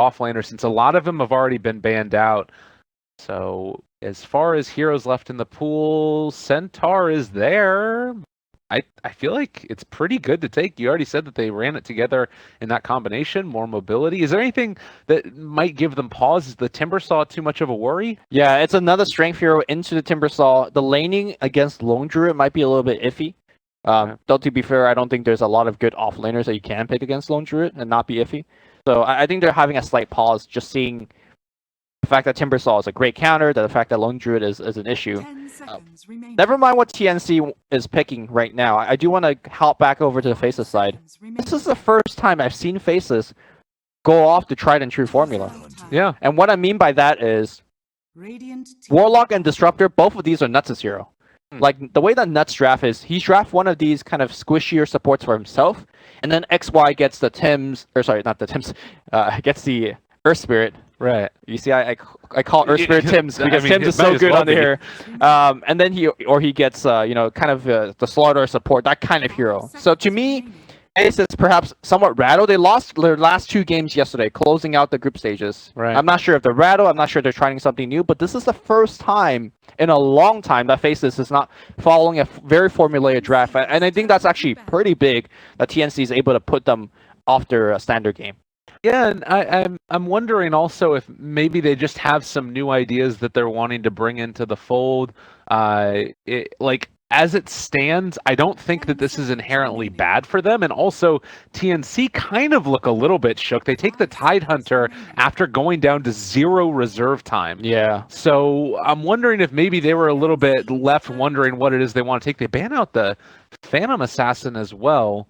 offlaner since a lot of them have already been banned out. So as far as heroes left in the pool, Centaur is there. I feel like it's pretty good to take. You already said that they ran it together in that combination, more mobility. Is there anything that might give them pause? Is the Timbersaw too much of a worry? Yeah, it's another strength hero into the Timbersaw. The laning against Lone Druid might be a little bit iffy. Though to be fair, I don't think there's a lot of good offlaners that you can pick against Lone Druid and not be iffy. So I think they're having a slight pause, just seeing the fact that Timbersaw is a great counter, the fact that Lone Druid is an issue. Never mind what TNC is picking right now. I do want to hop back over to the Faceless side. This is the first time I've seen Faceless go off the tried and true formula. Yeah. And what I mean by that is Warlock and Disruptor, both of these are Nuts' hero. Like, the way that Nuts draft is, he drafts one of these kind of squishier supports for himself, and then XY gets the Tims, or sorry, not the Tims, gets the Earth Spirit. Right. You see, I call Earth Spirit Tims because Tims is so good on the here. And then he gets kind of the Slaughter support, that kind of hero. So to me, Ace is perhaps somewhat rattled. They lost their last 2 games yesterday, closing out the group stages. Right. I'm not sure if they're rattled. I'm not sure if they're trying something new, but this is the first time in a long time that Faceless is not following a very formulaic draft, and I think that's actually pretty big that TNC is able to put them off their standard game. Yeah, and I'm wondering also if maybe they just have some new ideas that they're wanting to bring into the fold. As it stands, I don't think that this is inherently bad for them. And also, TNC kind of look a little bit shook. They take the Tidehunter after going down to 0 reserve time. Yeah. So I'm wondering if maybe they were a little bit left wondering what it is they want to take. They ban out the Phantom Assassin as well.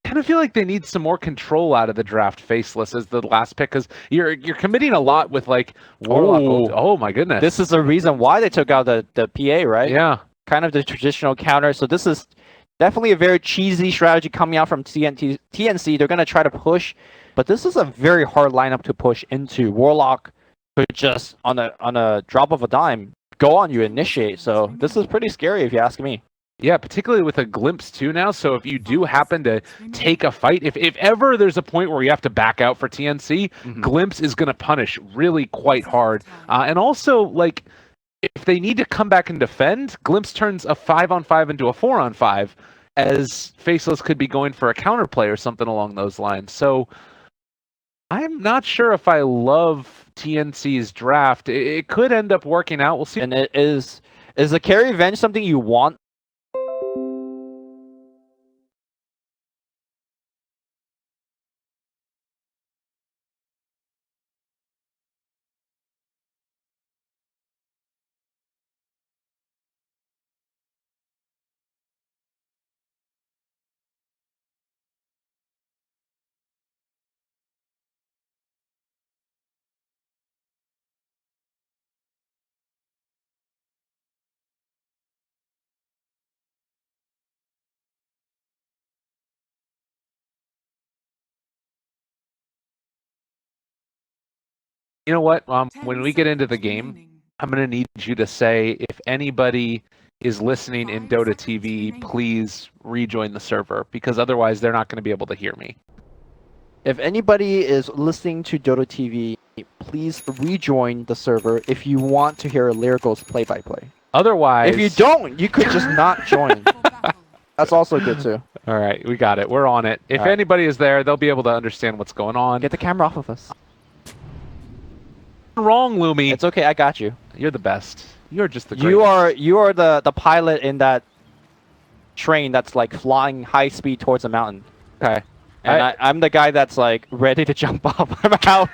Kind of feel like they need some more control out of the draft. Faceless as the last pick, because you're committing a lot with like Warlock. Oh my goodness! This is the reason why they took out the PA, right? Yeah, kind of the traditional counter. So this is definitely a very cheesy strategy coming out from TNC. They're gonna try to push, but this is a very hard lineup to push into. Warlock could just on a drop of a dime go on you, initiate. So this is pretty scary if you ask me. Yeah, particularly with a Glimpse too now. So if you do happen to take a fight, if ever there's a point where you have to back out for TNC, Glimpse is going to punish really quite hard. And also, like, if they need to come back and defend, Glimpse turns a 5-on-5 into a 4-on-5, as Faceless could be going for a counterplay or something along those lines. So I'm not sure if I love TNC's draft. It could end up working out. We'll see. And it is the carry revenge something you want? You know what? When we get into the game, I'm going to need you to say, if anybody is listening in Dota TV, please rejoin the server, because otherwise they're not going to be able to hear me. If anybody is listening to Dota TV, please rejoin the server if you want to hear Lyrical's play-by-play. Otherwise... If you don't, you could just not join. That's also good too. All right, we got it. We're on it. If anybody is there, they'll be able to understand what's going on. Get the camera off of us. Wrong, Lumi. It's okay, I got you. You're the best. You're just the greatest. You are the pilot in that train that's like flying high speed towards a mountain. Okay. And I'm the guy that's like ready to jump off. I'm out.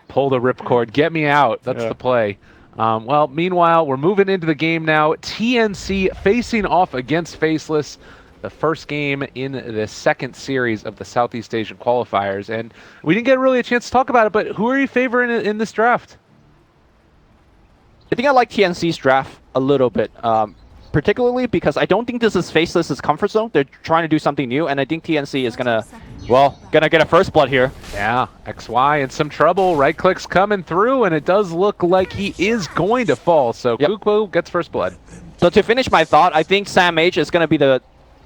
Pull the ripcord. Get me out. That's the play. Well, meanwhile, we're moving into the game now. TNC facing off against Faceless. The first game in the second series of the Southeast Asian qualifiers. And we didn't get really a chance to talk about it, but who are you favoring in this draft? I think I like TNC's draft a little bit, particularly because I don't think this is Faceless's comfort zone. They're trying to do something new, and I think TNC is gonna get a first blood here. Yeah, XY in some trouble. Right click's coming through, and it does look like he is going to fall. So Kukwu gets first blood. So to finish my thought, I think Sam H is gonna be the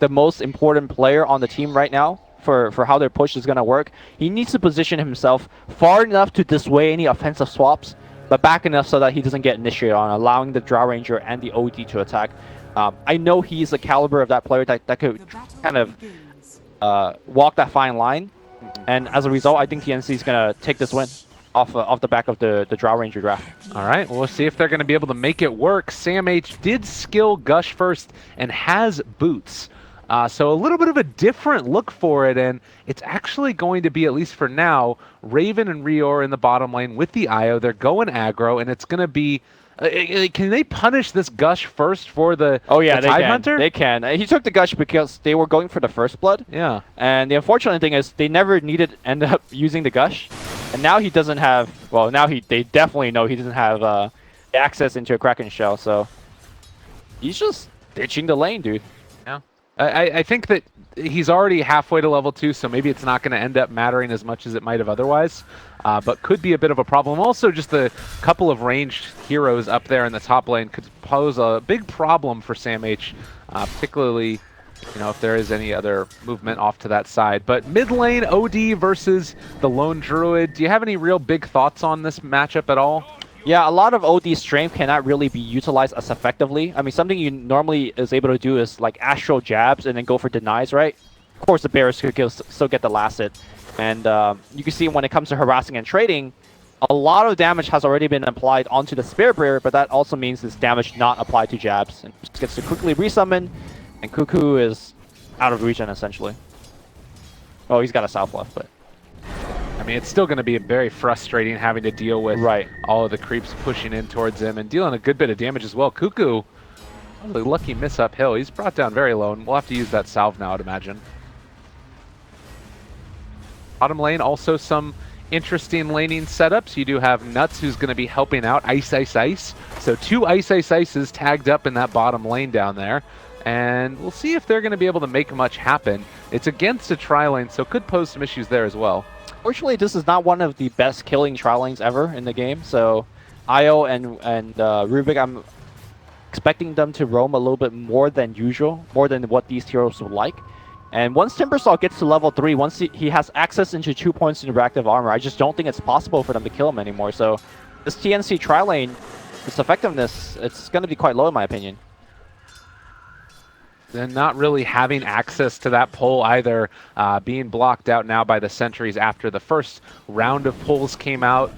most important player on the team right now. for how their push is going to work. He needs to position himself far enough to dissuade any offensive swaps, but back enough so that he doesn't get initiated on, allowing the Drow Ranger and the OD to attack. I know he's the caliber of that player that could kind of walk that fine line, and as a result, I think TNC is going to take this win off the back of the Drow Ranger draft. All right, well, we'll see if they're going to be able to make it work. Sam H did skill Gush first and has boots. So a little bit of a different look for it, and it's actually going to be, at least for now, Raven and Rior in the bottom lane with the IO. They're going aggro, and it's going to be... can they punish this Gush first for the Tide Hunter? They can. He took the Gush because they were going for the first blood. Yeah. And the unfortunate thing is they never end up using the Gush. And now he doesn't have... Well, now they definitely know he doesn't have access into a Kraken Shell, so... He's just ditching the lane, dude. Yeah. I think that he's already halfway to level 2, so maybe it's not going to end up mattering as much as it might have otherwise. But could be a bit of a problem. Also, just the couple of ranged heroes up there in the top lane could pose a big problem for Sam H, particularly, you know, if there is any other movement off to that side. But mid lane, OD versus the Lone Druid. Do you have any real big thoughts on this matchup at all? Yeah, a lot of OD strength cannot really be utilized as effectively. I mean, something you normally is able to do is like astral jabs and then go for denies, right? Of course, the bears could still get the last hit. And you can see when it comes to harassing and trading, a lot of damage has already been applied onto the Spirit Barrier, but that also means this damage not applied to jabs. And just gets to quickly resummon, and Cuckoo is out of regen, essentially. Oh, he's got a South left, but... I mean, it's still going to be very frustrating having to deal with all of the creeps pushing in towards him and dealing a good bit of damage as well. Cuckoo, really lucky miss uphill. He's brought down very low, and we'll have to use that salve now, I'd imagine. Bottom lane, also some interesting laning setups. You do have Nuts, who's going to be helping out Ice Ice Ice. So 2 Ice Ice Ices tagged up in that bottom lane down there. And we'll see if they're going to be able to make much happen. It's against a tri-lane, so could pose some issues there as well. Fortunately, this is not one of the best killing tri-lanes ever in the game. So Io and Rubik, I'm expecting them to roam a little bit more than usual, more than what these heroes would like. And once Timbersaw gets to level 3, once he has access into 2 points into reactive armor, I just don't think it's possible for them to kill him anymore. So this TNC tri-lane, its effectiveness, it's going to be quite low in my opinion. And not really having access to that pole either, being blocked out now by the sentries after the first round of pulls came out.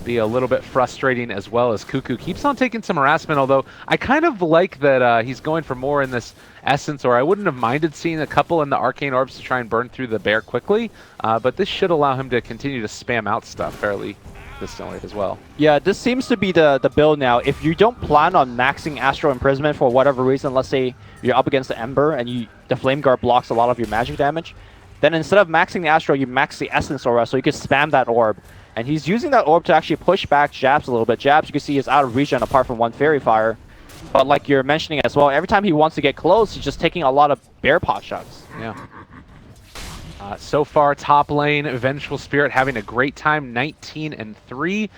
Be a little bit frustrating, as well as Cuckoo keeps on taking some harassment, although I kind of like that he's going for more in this essence, or I wouldn't have minded seeing a couple in the arcane orbs to try and burn through the bear quickly, but this should allow him to continue to spam out stuff fairly consistently as well. Yeah, this seems to be the build now. If you don't plan on maxing Astral Imprisonment for whatever reason, let's say you're up against the Ember and the Flame Guard blocks a lot of your magic damage, then instead of maxing the Astral, you max the Essence Aura, so you can spam that orb. And he's using that orb to actually push back Jabs a little bit. Jabs, you can see, is out of regen apart from one Fairy Fire. But like you're mentioning as well, every time he wants to get close, he's just taking a lot of bear pot shots. Yeah. So far, top lane, Vengeful Spirit having a great time, 19-3.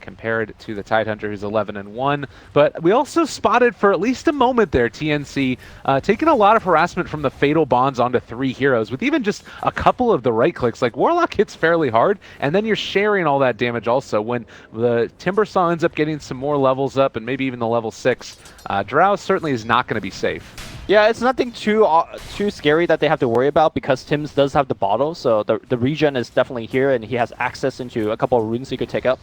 Compared to the Tidehunter, who's 11-1. But we also spotted for at least a moment there, TNC taking a lot of harassment from the Fatal Bonds onto 3 heroes, with even just a couple of the right clicks. Like, Warlock hits fairly hard, and then you're sharing all that damage also. When the Timbersaw ends up getting some more levels up, and maybe even the level 6, Drow certainly is not going to be safe. Yeah, it's nothing too scary that they have to worry about, because Tim's does have the bottle, so the regen is definitely here, and he has access into a couple of runes he could take up.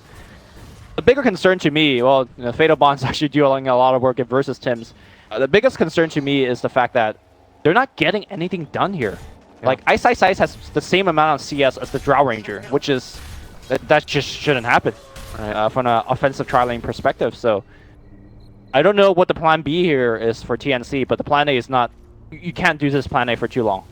The bigger concern to me, well, you know, Fatal Bond's actually doing a lot of work versus Tim's. The biggest concern to me is the fact that they're not getting anything done here. Yeah. Like, Ice Ice Ice has the same amount of CS as the Drow Ranger, which is... that just shouldn't happen from an offensive tri-lane perspective. So, I don't know what the plan B here is for TNC, but the plan A is not... You can't do this plan A for too long.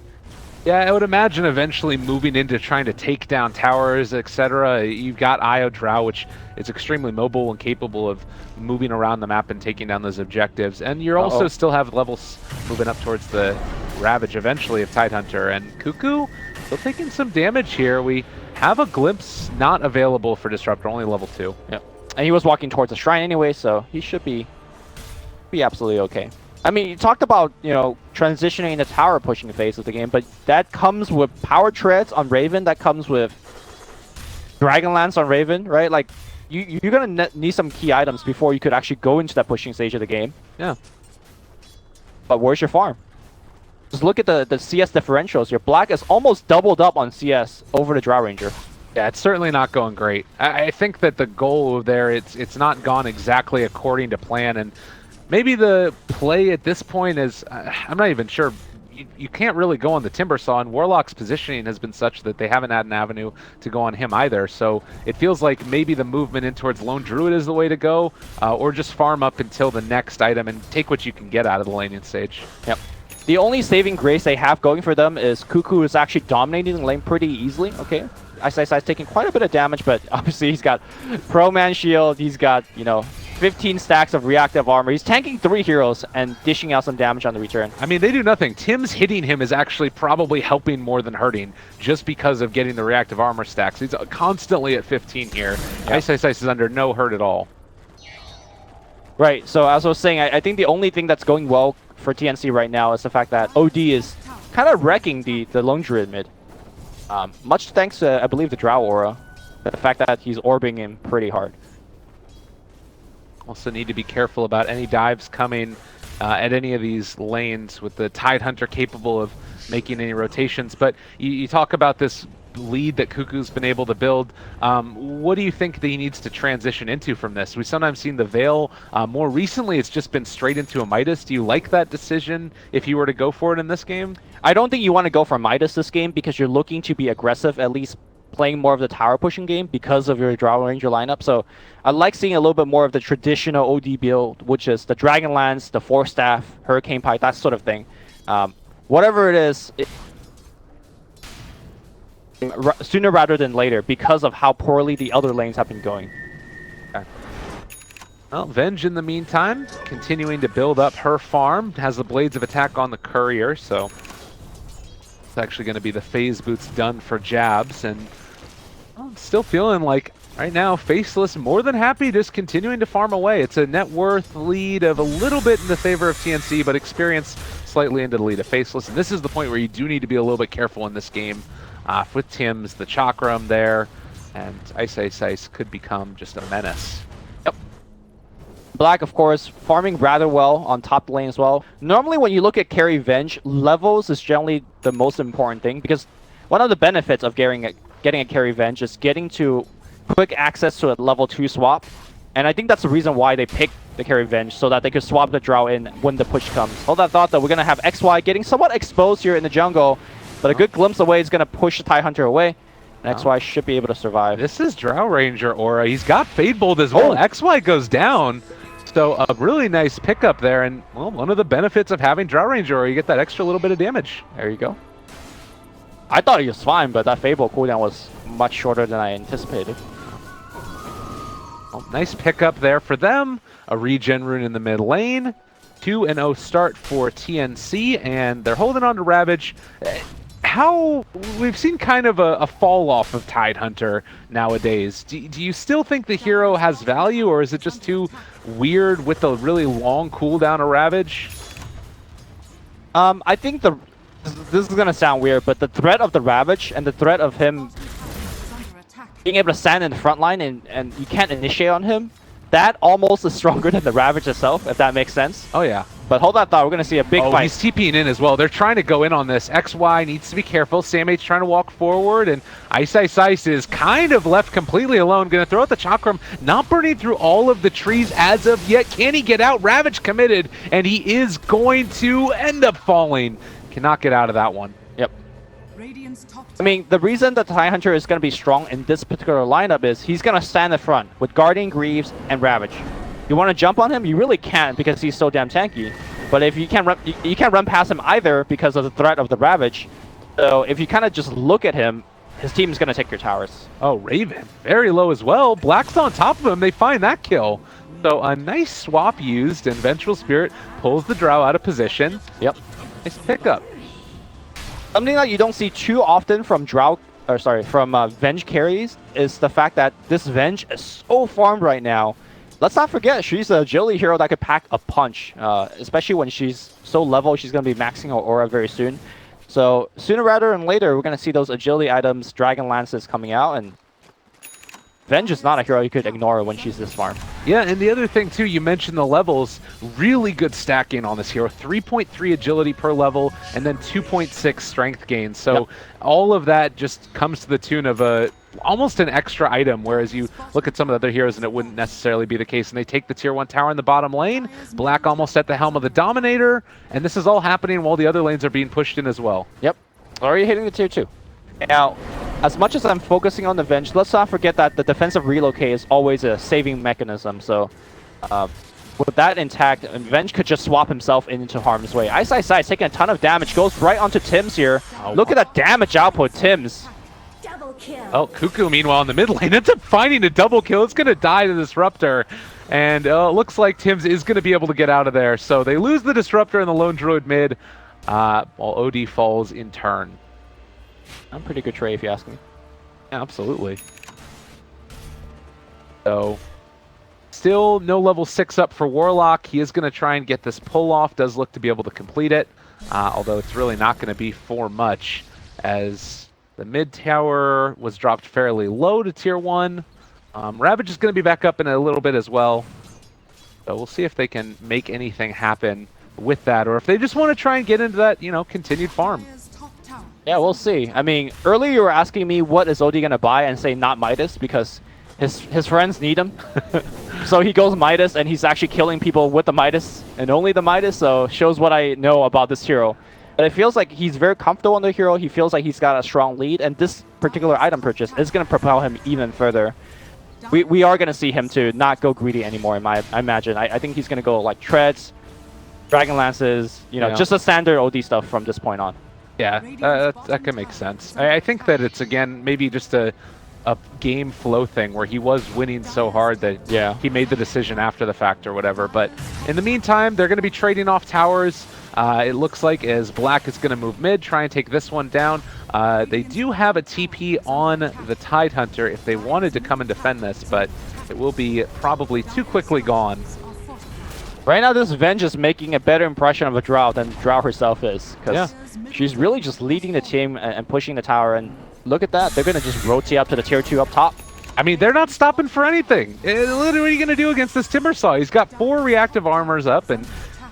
Yeah, I would imagine eventually moving into trying to take down towers, etc. You've got Io Drow, which is extremely mobile and capable of moving around the map and taking down those objectives. And you also still have levels moving up towards the Ravage eventually of Tidehunter. And Cuckoo still taking some damage here. We have a glimpse not available for Disruptor, only level 2. Yeah, and he was walking towards the shrine anyway, so he should be absolutely okay. I mean, you talked about, transitioning the tower pushing phase of the game, but that comes with power treads on Raven, that comes with Dragonlance on Raven, right? Like, you're gonna need some key items before you could actually go into that pushing stage of the game. Yeah. But where's your farm? Just look at the CS differentials. Your Black is almost doubled up on CS over the Drow Ranger. Yeah, it's certainly not going great. I think that the goal there, it's not gone exactly according to plan, and maybe the play at this point is, I'm not even sure. You can't really go on the Timbersaw, and Warlock's positioning has been such that they haven't had an avenue to go on him either. So it feels like maybe the movement in towards Lone Druid is the way to go, or just farm up until the next item and take what you can get out of the laning stage. Yep. The only saving grace they have going for them is Cuckoo is actually dominating the lane pretty easily. Okay, Ice taking quite a bit of damage, but obviously he's got Pro Man Shield, he's got, 15 stacks of reactive armor. He's tanking 3 heroes and dishing out some damage on the return. I mean, they do nothing. Tim's hitting him is actually probably helping more than hurting, just because of getting the reactive armor stacks. He's constantly at 15 here. Yeah. Ice is under no hurt at all. Right, so as I was saying, I think the only thing that's going well for TNC right now is the fact that OD is kind of wrecking the Lone Druid mid. Much thanks to, I believe, the Drow Aura. The fact that he's orbing him pretty hard. Also need to be careful about any dives coming at any of these lanes with the Tidehunter capable of making any rotations. But you talk about this lead that Cuckoo's been able to build. What do you think that he needs to transition into from this? We've sometimes seen the Veil. More recently, it's just been straight into a Midas. Do you like that decision if you were to go for it in this game? I don't think you want to go for Midas this game because you're looking to be aggressive, at least playing more of the tower pushing game because of your Drow Ranger lineup. So I like seeing a little bit more of the traditional OD build, which is the Dragonlance, the Force Staff, Hurricane Pike, that sort of thing. Whatever it is, sooner rather than later, because of how poorly the other lanes have been going. Okay. Well, Venge in the meantime, continuing to build up her farm, has the Blades of Attack on the Courier, so it's actually going to be the phase boots done for Jabs, and I'm still feeling like right now Faceless more than happy just continuing to farm away. It's a net worth lead of a little bit in the favor of TNC, but experience slightly into the lead of Faceless, and this is the point where you do need to be a little bit careful in this game. With Tim's, the Chakram there, and Ice could become just a menace. Yep. Black, of course, farming rather well on top lane as well. Normally when you look at carry Venge, levels is generally the most important thing, because one of the benefits of getting a carry Venge is getting to quick access to a level 2 swap. And I think that's the reason why they picked the carry Venge, so that they could swap the Drow in when the push comes. Hold that thought, though. We're going to have XY getting somewhat exposed here in the jungle. But a good glimpse away is going to push the Tidehunter away. And XY should be able to survive. This is Drow Ranger Aura. He's got Fade Bolt as well. XY goes down. So a really nice pickup there. And, well, one of the benefits of having Drow Ranger Aura, you get that extra little bit of damage. There you go. I thought he was fine, but that Fade Bolt cooldown was much shorter than I anticipated. Well, nice pickup there for them. A regen rune in the mid lane. 2-0 start for TNC, and they're holding on to Ravage. How we've seen kind of a fall off of Tidehunter nowadays. Do you still think the hero has value, or is it just too weird with the really long cooldown of Ravage? I think this is gonna sound weird, but the threat of the Ravage and the threat of him being able to stand in the front line and you can't initiate on him, that almost is stronger than the Ravage itself, if that makes sense. Oh yeah. But hold that thought, we're going to see a big fight. He's TPing in as well. They're trying to go in on this. XY needs to be careful. Sam8's trying to walk forward, and Ice is kind of left completely alone. Going to throw out the Chakram, not burning through all of the trees as of yet. Can he get out? Ravage committed, and he is going to end up falling. Cannot get out of that one. Yep. I mean, the reason that the Tidehunter is going to be strong in this particular lineup is he's going to stand in front with Guardian Greaves and Ravage. You want to jump on him? You really can't because he's so damn tanky. But if you can't run past him either because of the threat of the Ravage. So if you kind of just look at him, his team is going to take your towers. Oh, Raven, very low as well. Black's on top of him. They find that kill. So a nice swap used, and Vengeful Spirit pulls the Drow out of position. Yep. Nice pickup. Something that you don't see too often from Venge carries is the fact that this Venge is so farmed right now. let's not forget, she's an agility hero that could pack a punch, especially when she's so level. She's going to be maxing her aura very soon. So sooner rather than later, we're going to see those agility items, Dragon Lances coming out, and Venge is not a hero you could ignore when she's this farm. Yeah, and the other thing too, you mentioned the levels, really good stacking on this hero. 3.3 agility per level, and then 2.6 strength gain. So all of that just comes to the tune of almost an extra item, whereas you look at some of the other heroes and it wouldn't necessarily be the case. And they take the tier 1 tower in the bottom lane, Black almost at the helm of the Dominator, and this is all happening while the other lanes are being pushed in as well. Yep, already hitting the tier 2. Now, as much as I'm focusing on the Venge, let's not forget that the defensive relocate is always a saving mechanism. So with that intact, Venge could just swap himself into harm's way. Ice taking a ton of damage, goes right onto Tim's here. Oh, look at that damage output, Tim's. Oh, Cuckoo, meanwhile, in the mid lane, ends up finding a double kill. It's going to die to Disruptor. And it looks like Tim's is going to be able to get out of there. So they lose the Disruptor and the Lone Druid mid, while OD falls in turn. I'm pretty good trade if you ask me. Yeah, absolutely. So, still no level 6 up for Warlock. He is going to try and get this pull off. Does look to be able to complete it, although it's really not going to be for much, as the mid tower was dropped fairly low to tier 1. Ravage is going to be back up in a little bit as well. So we'll see if they can make anything happen with that, or if they just want to try and get into that, continued farm. Yeah, we'll see. I mean, earlier you were asking me what is OD gonna buy and say not Midas because his friends need him. So he goes Midas and he's actually killing people with the Midas and only the Midas, so shows what I know about this hero. But it feels like he's very comfortable on the hero. He feels like he's got a strong lead, and this particular item purchase is gonna propel him even further. We are gonna see him to not go greedy anymore, I imagine. I think he's gonna go like Treads, Dragon Lances, just the standard OD stuff from this point on. Yeah, that can make sense. I think that it's, again, maybe just a game flow thing where he was winning so hard that he made the decision after the fact or whatever. But in the meantime, they're going to be trading off towers. It looks like as Black is going to move mid, try and take this one down. They do have a TP on the Tidehunter if they wanted to come and defend this, but it will be probably too quickly gone. Right now, this Venge is making a better impression of a Drow than Drow herself is, because she's really just leading the team and pushing the tower, and look at that. They're going to just rotate up to the tier 2 up top. I mean, they're not stopping for anything. What are you going to do against this Timbersaw? He's got 4 reactive armors up, and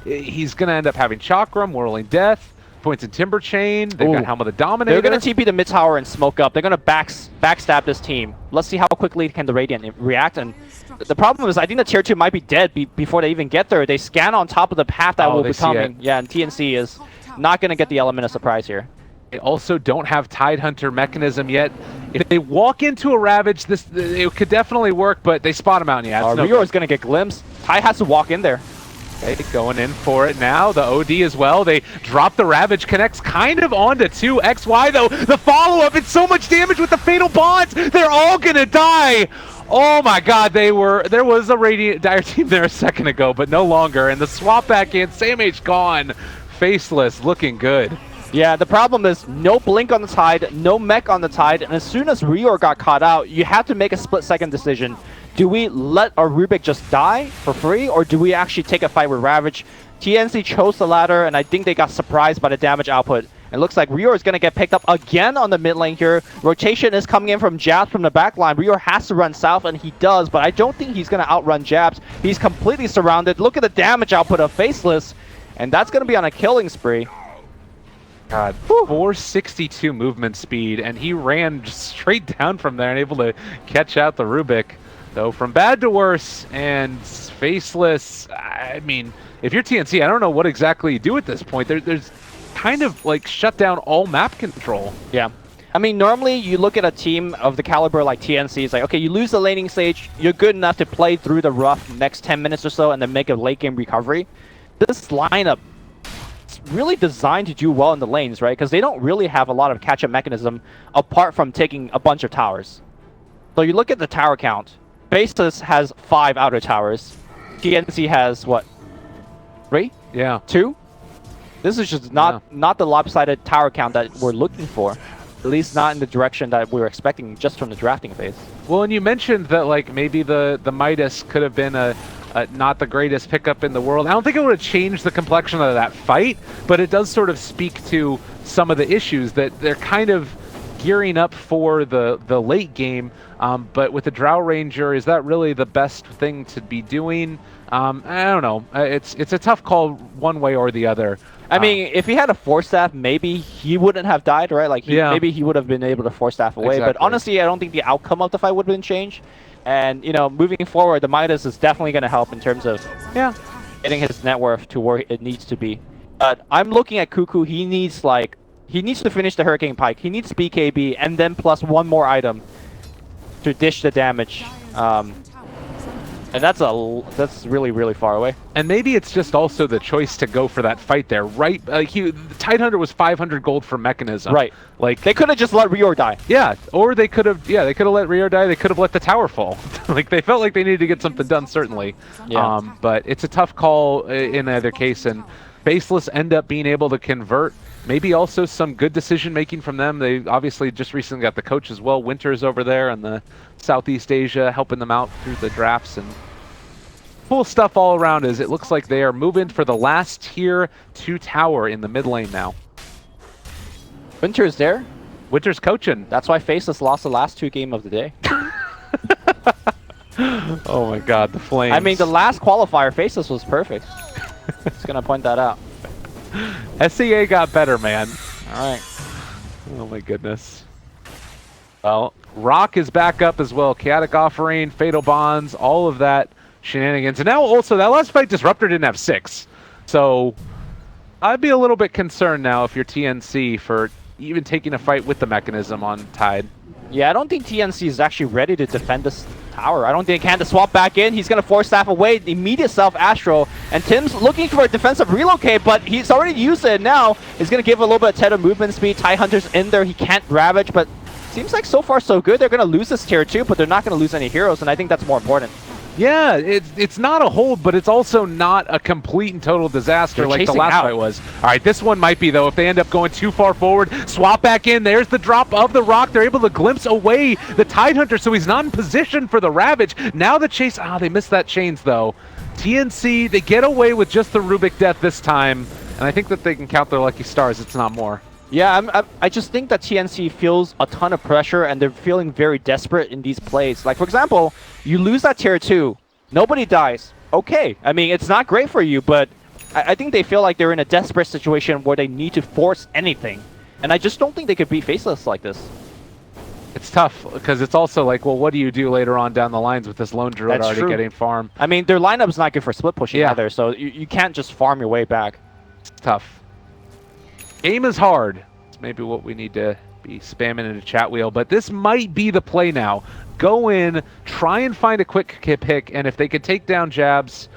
he's going to end up having Chakram, Whirling Death, Points in Timber Chain. They've got Helm of the Dominator. They're going to TP the mid tower and smoke up. They're going to backstab this team. Let's see how quickly can the Radiant react. And the problem is, I think the tier 2 might be dead before they even get there. They scan on top of the path that will be coming. Yeah, and TNC is not going to get the element of surprise here. They also don't have Tidehunter mechanism yet. If they walk into a Ravage, it could definitely work, but they spot him out. Yeah, Rio is going to get glimpsed. Tide has to walk in there. Okay, going in for it now. The OD as well. They drop the Ravage, connects kind of onto 2 XY though. The follow-up, it's so much damage with the Fatal Bonds. They're all gonna die. Oh my god, there was a Radiant Dire team there a second ago, but no longer. And the swap back in, Samh gone. Faceless looking good. Yeah, the problem is no blink on the Tide, no mech on the Tide, and as soon as Reor got caught out, you have to make a split-second decision. Do we let our Rubik just die for free, or do we actually take a fight with Ravage? TNC chose the latter, and I think they got surprised by the damage output. It looks like Reor is going to get picked up again on the mid lane here. Rotation is coming in from Jabs from the back line. Reor has to run south, and he does, but I don't think he's going to outrun Jabs. He's completely surrounded. Look at the damage output of Faceless, and that's going to be on a killing spree. God, 462 movement speed, and he ran straight down from there and able to catch out the Rubik. Though from bad to worse, and Faceless, I mean, if you're TNC, I don't know what exactly you do at this point. There's kind of like shut down all map control. Yeah. I mean, normally you look at a team of the caliber like TNC, it's like, okay, you lose the laning stage, you're good enough to play through the rough next 10 minutes or so and then make a late game recovery. This lineup is really designed to do well in the lanes, right? Because they don't really have a lot of catch-up mechanism apart from taking a bunch of towers. So you look at the tower count. Faceless has 5 outer towers. TNC has, what, 3? Yeah. 2? This is just not the lopsided tower count that we're looking for. At least not in the direction that we were expecting just from the drafting phase. Well, and you mentioned that like maybe the Midas could have been a not the greatest pickup in the world. I don't think it would have changed the complexion of that fight, but it does sort of speak to some of the issues that they're kind of gearing up for the late game. But with the Drow Ranger, is that really the best thing to be doing? I don't know. It's a tough call one way or the other. I mean, if he had a Force Staff, maybe he wouldn't have died, right? Like, maybe he would have been able to Force Staff away. Exactly. But honestly, I don't think the outcome of the fight would have been changed. And, you know, moving forward, the Midas is definitely going to help in terms of getting his net worth to where it needs to be. But I'm looking at Cuckoo. He needs to finish the Hurricane Pike. He needs BKB and then plus one more item to dish the damage. And that's really, really far away. And maybe it's just also the choice to go for that fight there, right? The Tidehunter was 500 gold for Mechanism. Right. Like they could have just let Rior die. Yeah, or they could have let Rior die. They could have let the tower fall. Like they felt like they needed to get something done, certainly. Yeah. But it's a tough call in either case. And Faceless end up being able to convert. Maybe also some good decision making from them. They obviously just recently got the coach as well. Winter's over there in the Southeast Asia, helping them out through the drafts, and cool stuff all around as it looks like they are moving for the last tier 2 tower in the mid lane now. Winter's there. Winter's coaching. That's why Faceless lost the last 2 games of the day. Oh my god, the flames. I mean, the last qualifier, Faceless was perfect. Just gonna point that out. SCA got better, man. All right. Oh my goodness. Well, Rock is back up as well. Chaotic Offering, Fatal Bonds, all of that shenanigans. And now also, that last fight, Disruptor didn't have 6. So I'd be a little bit concerned now if you're TNC for even taking a fight with the Mechanism on Tide. Yeah, I don't think TNC is actually ready to defend this tower. I don't think he can to swap back in. He's going to Force Staff away, the immediate self-Astro. And Tim's looking for a defensive relocate, but he's already used it now. He's going to give a little bit of Ted of movement speed. Tidehunter's in there. He can't Ravage, but seems like so far so good. They're going to lose this tier 2, but they're not going to lose any heroes, and I think that's more important. Yeah, it's not a hold, but it's also not a complete and total disaster like the last fight was. All right, this one might be, though, if they end up going too far forward. Swap back in. There's the drop of the Rock. They're able to glimpse away the Tidehunter, so he's not in position for the Ravage. Now the chase. They missed that chains, though. TNC, they get away with just the Rubik Death this time, and I think that they can count their lucky stars. It's not more. Yeah, I just think that TNC feels a ton of pressure, and they're feeling very desperate in these plays. Like, for example, you lose that tier 2, nobody dies. Okay, I mean, it's not great for you, but I think they feel like they're in a desperate situation where they need to force anything. And I just don't think they could beat Faceless like this. It's tough, because it's also like, well, what do you do later on down the lines with this lone druid That's already true. getting farm? I mean, their lineup's not good for split pushing either, so you can't just farm your way back. It's tough. Game is hard. It's maybe what we need to be spamming in the chat wheel, but this might be the play now. Go in, try and find a quick pick, and if they could take down Jabs,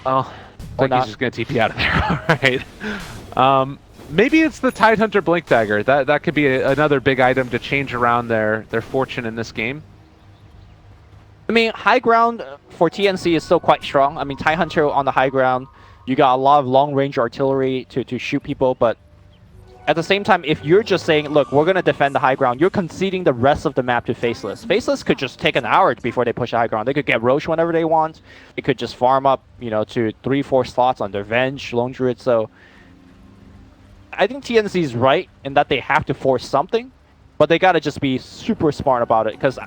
well, I think he's just going to TP out of there. All right. Maybe it's the Tidehunter Blink Dagger. That could be another big item to change around their fortune in this game. I mean, high ground for TNC is still quite strong. I mean, Tidehunter on the high ground, you got a lot of long-range artillery to shoot people, but at the same time, if you're just saying, look, we're going to defend the high ground, you're conceding the rest of the map to Faceless. Faceless could just take an hour before they push the high ground. They could get Roche whenever they want. They could just farm up, you know, to 3-4 slots on their Venge, Lone Druid. So I think TNC is right in that they have to force something, but they got to just be super smart about it, because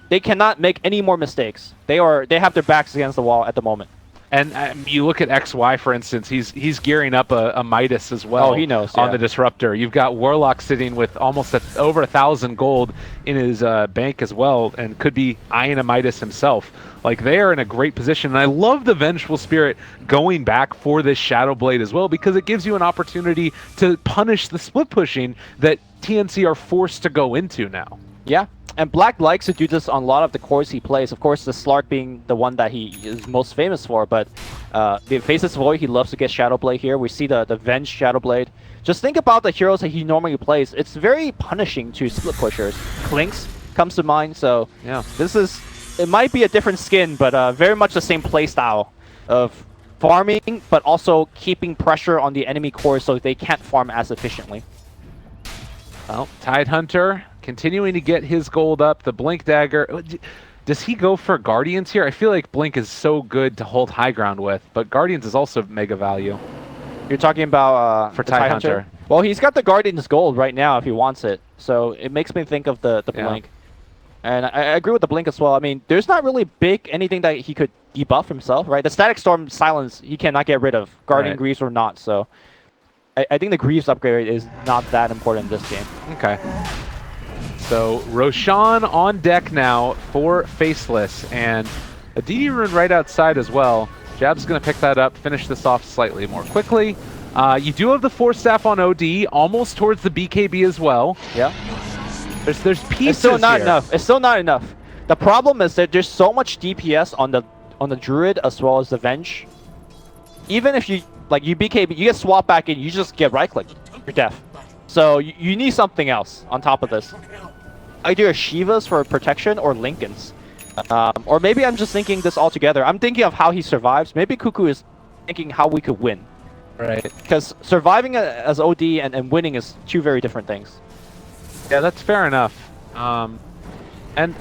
they cannot make any more mistakes. They have their backs against the wall at the moment. And you look at XY, for instance, he's gearing up a Midas as well. Oh, he knows, on the Disruptor. You've got Warlock sitting with almost over 1,000 gold in his bank as well, and could be eyeing a Midas himself. Like, they are in a great position. And I love the Vengeful Spirit going back for this Shadow Blade as well, because it gives you an opportunity to punish the split pushing that TNC are forced to go into now. Yeah. And Black likes to do this on a lot of the cores he plays. Of course, the Slark being the one that he is most famous for, but the Faceless Void, he loves to get Shadow Blade here. We see the Venge Shadow Blade. Just think about the heroes that he normally plays. It's very punishing to split pushers. Clinks comes to mind, so yeah, it might be a different skin, but very much the same play style of farming, but also keeping pressure on the enemy core so they can't farm as efficiently. Well, Tidehunter continuing to get his gold up. The Blink Dagger. Does he go for Guardians here? I feel like Blink is so good to hold high ground with, but Guardians is also mega value. You're talking about for Tidehunter. Well, he's got the Guardians gold right now if he wants it, so it makes me think of the Blink. And I agree with the Blink as well. I mean, there's not really big anything that he could debuff himself, right? The Static Storm Silence he cannot get rid of, Guardian Greaves or not, so I think the Greaves upgrade is not that important in this game. Okay. So Roshan on deck now for Faceless, and a DD rune right outside as well. Jab's going to pick that up, finish this off slightly more quickly. You do have the Force Staff on OD, almost towards the BKB as well. Yeah. There's pieces It's still not here. enough. It's still not enough. The problem is that there's so much DPS on the Druid as well as the Venge. Even if you BKB, you get swapped back in, you just get right click. You're deaf. So you need something else on top of this. Either Shivas for protection or Lincolns. Or maybe I'm just thinking this all together. I'm thinking of how he survives. Maybe Cuckoo is thinking how we could win. Right. Because surviving as OD and winning is two very different things. Yeah, that's fair enough. And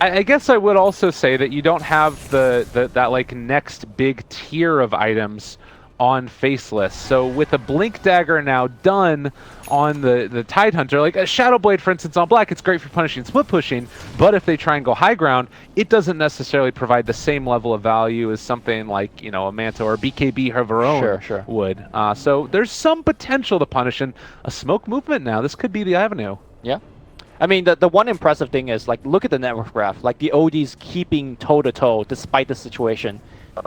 I guess I would also say that you don't have that like next big tier of items on Faceless. So with a Blink Dagger now done on the Tidehunter, like a Shadow Blade, for instance, on Black, it's great for punishing split pushing, but if they try and go high ground, it doesn't necessarily provide the same level of value as something like, you know, a Manta or BKB of her own would. So there's some potential to punish, and a smoke movement now, this could be the avenue. Yeah. I mean, the one impressive thing is, like, look at the network graph. Like, the OD's keeping toe-to-toe despite the situation.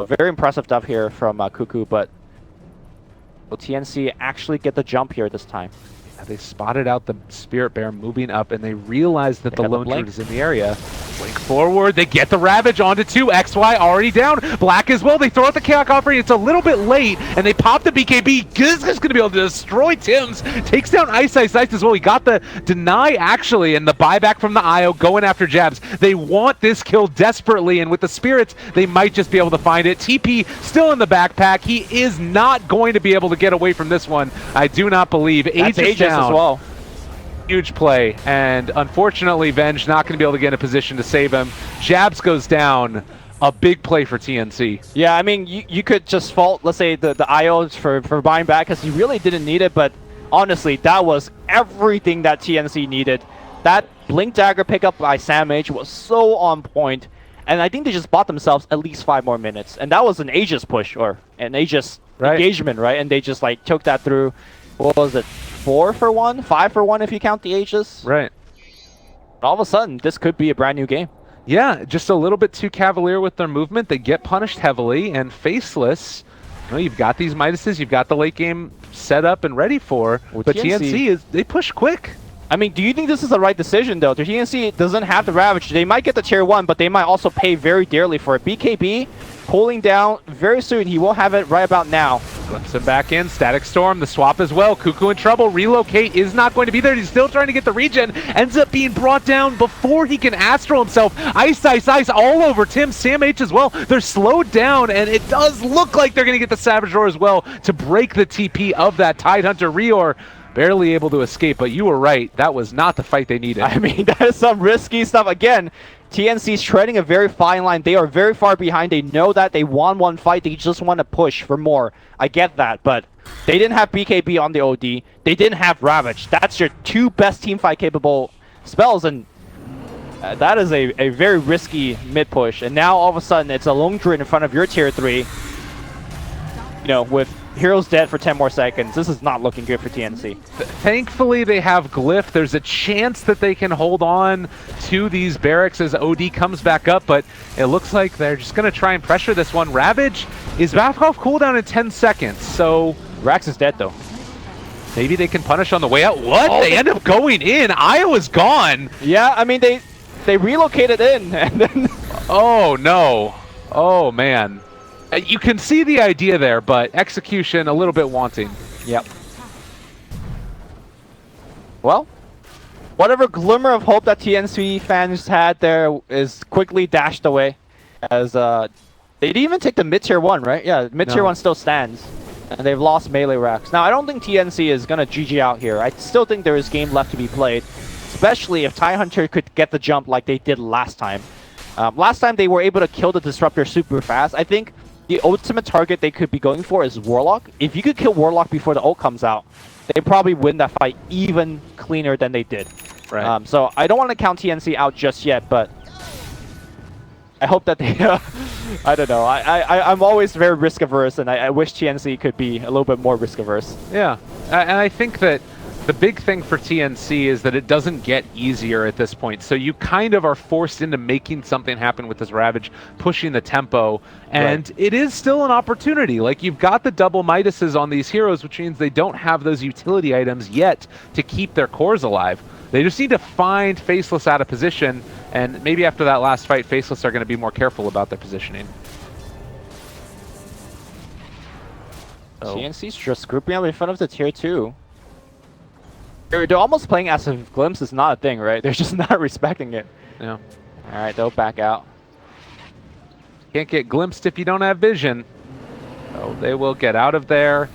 Very impressive stuff here from Cuckoo, but will TNC actually get the jump here this time? Yeah, they spotted out the Spirit Bear moving up, and they realized that the Lone Druid is in the area. Blink forward, they get the Ravage onto 2, XY already down, Black as well, they throw out the Chaos Offering, it's a little bit late, and they pop the BKB, this is going to be able to destroy Tim's, takes down Ice as well, he got the deny actually, and the buyback from the IO going after Jabs. They want this kill desperately, and with the Spirits, they might just be able to find it. TP still in the backpack, he is not going to be able to get away from this one, I do not believe. Aegis down as well. Huge play, and unfortunately Venge not going to be able to get in a position to save him. Jabs goes down. A big play for TNC. Yeah, I mean, you could just fault, let's say, the IOs for buying back, because he really didn't need it, but honestly, that was everything that TNC needed. That Blink Dagger pickup by Sam H was so on point, and I think they just bought themselves at least 5 more minutes, and that was an Aegis push, or an Aegis engagement, right? And they just, like, took that through, what was it, 4 for 1? 5 for 1 if you count the Aegis? Right. All of a sudden, this could be a brand new game. Yeah, just a little bit too cavalier with their movement. They get punished heavily, and Faceless, you know, you've got these Midases, you've got the late game set up and ready for, but TNC they push quick. I mean, do you think this is the right decision, though? The TNC doesn't have the Ravage. They might get the tier 1, but they might also pay very dearly for it. BKB cooling down very soon. He will have it right about now. Flips him back in. Static Storm, the swap as well. Cuckoo in trouble. Relocate is not going to be there. He's still trying to get the regen. Ends up being brought down before he can Astral himself. Ice all over Tim. Sam H as well. They're slowed down, and it does look like they're going to get the Savage Roar as well to break the TP of that Tidehunter. Rior barely able to escape, but you were right. That was not the fight they needed. I mean, that is some risky stuff. Again, TNC's treading a very fine line. They are very far behind. They know that. They won one fight. They just want to push for more. I get that, but they didn't have BKB on the OD. They didn't have Ravage. That's your 2 best teamfight capable spells, and that is a very risky mid push. And now all of a sudden, it's a Lone Druid in front of your tier 3. You know, with Heroes dead for 10 more seconds. This is not looking good for TNC. Thankfully, they have Glyph. There's a chance that they can hold on to these barracks as OD comes back up, but it looks like they're just going to try and pressure this one. Ravage is back off cooldown in 10 seconds, so Rax is dead, though. Maybe they can punish on the way out. What? Oh, they end up going in. Iowa's gone. Yeah, I mean, they relocated in, and then... Oh, no. Oh, man. You can see the idea there, but execution a little bit wanting. Yep. Well, whatever glimmer of hope that TNC fans had there is quickly dashed away, as they didn't even take the mid-tier 1, right? Yeah, mid-tier 1 still stands, and they've lost melee racks. Now, I don't think TNC is going to GG out here. I still think there is game left to be played, especially if Tidehunter could get the jump like they did last time. Last time they were able to kill the Disruptor super fast. I think the ultimate target they could be going for is Warlock. If you could kill Warlock before the ult comes out, they probably win that fight even cleaner than they did. Right. So I don't want to count TNC out just yet, but I hope that they... I don't know. I'm always very risk averse, and I wish TNC could be a little bit more risk averse. Yeah, and I think that the big thing for TNC is that it doesn't get easier at this point. So you kind of are forced into making something happen with this Ravage, pushing the tempo, and it is still an opportunity. Like, you've got the double Midases on these heroes, which means they don't have those utility items yet to keep their cores alive. They just need to find Faceless out of position, and maybe after that last fight, Faceless are going to be more careful about their positioning. So TNC's just grouping up in front of the tier 2. They're almost playing as if Glimpse is not a thing, right? They're just not respecting it. Yeah. Alright, they'll back out. Can't get glimpsed if you don't have vision. So they will get out of there.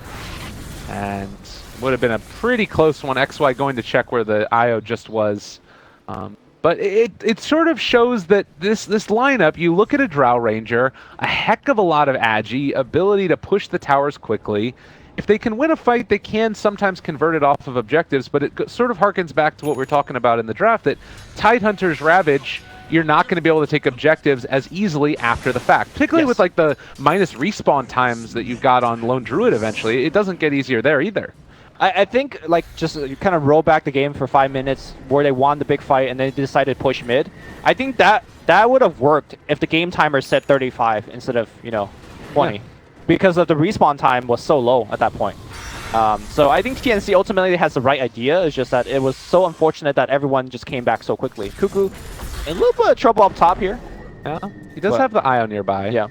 And would have been a pretty close one. XY going to check where the IO just was. But it sort of shows that this lineup, you look at a Drow Ranger, a heck of a lot of agi, ability to push the towers quickly. If they can win a fight, they can sometimes convert it off of objectives, but it sort of harkens back to what we're talking about in the draft, that Tidehunter's Ravage, you're not going to be able to take objectives as easily after the fact. Particularly with like the minus respawn times that you've got on Lone Druid eventually, it doesn't get easier there either. I think, like, just you kind of roll back the game for 5 minutes where they won the big fight and then they decided to push mid. I think that would have worked if the game timer set 35 instead of, 20. Yeah. Because of the respawn time was so low at that point. So I think TNC ultimately has the right idea. It's just that it was so unfortunate that everyone just came back so quickly. Cuckoo, in a little bit of trouble up top here. Yeah, he does have the IO nearby. Yeah.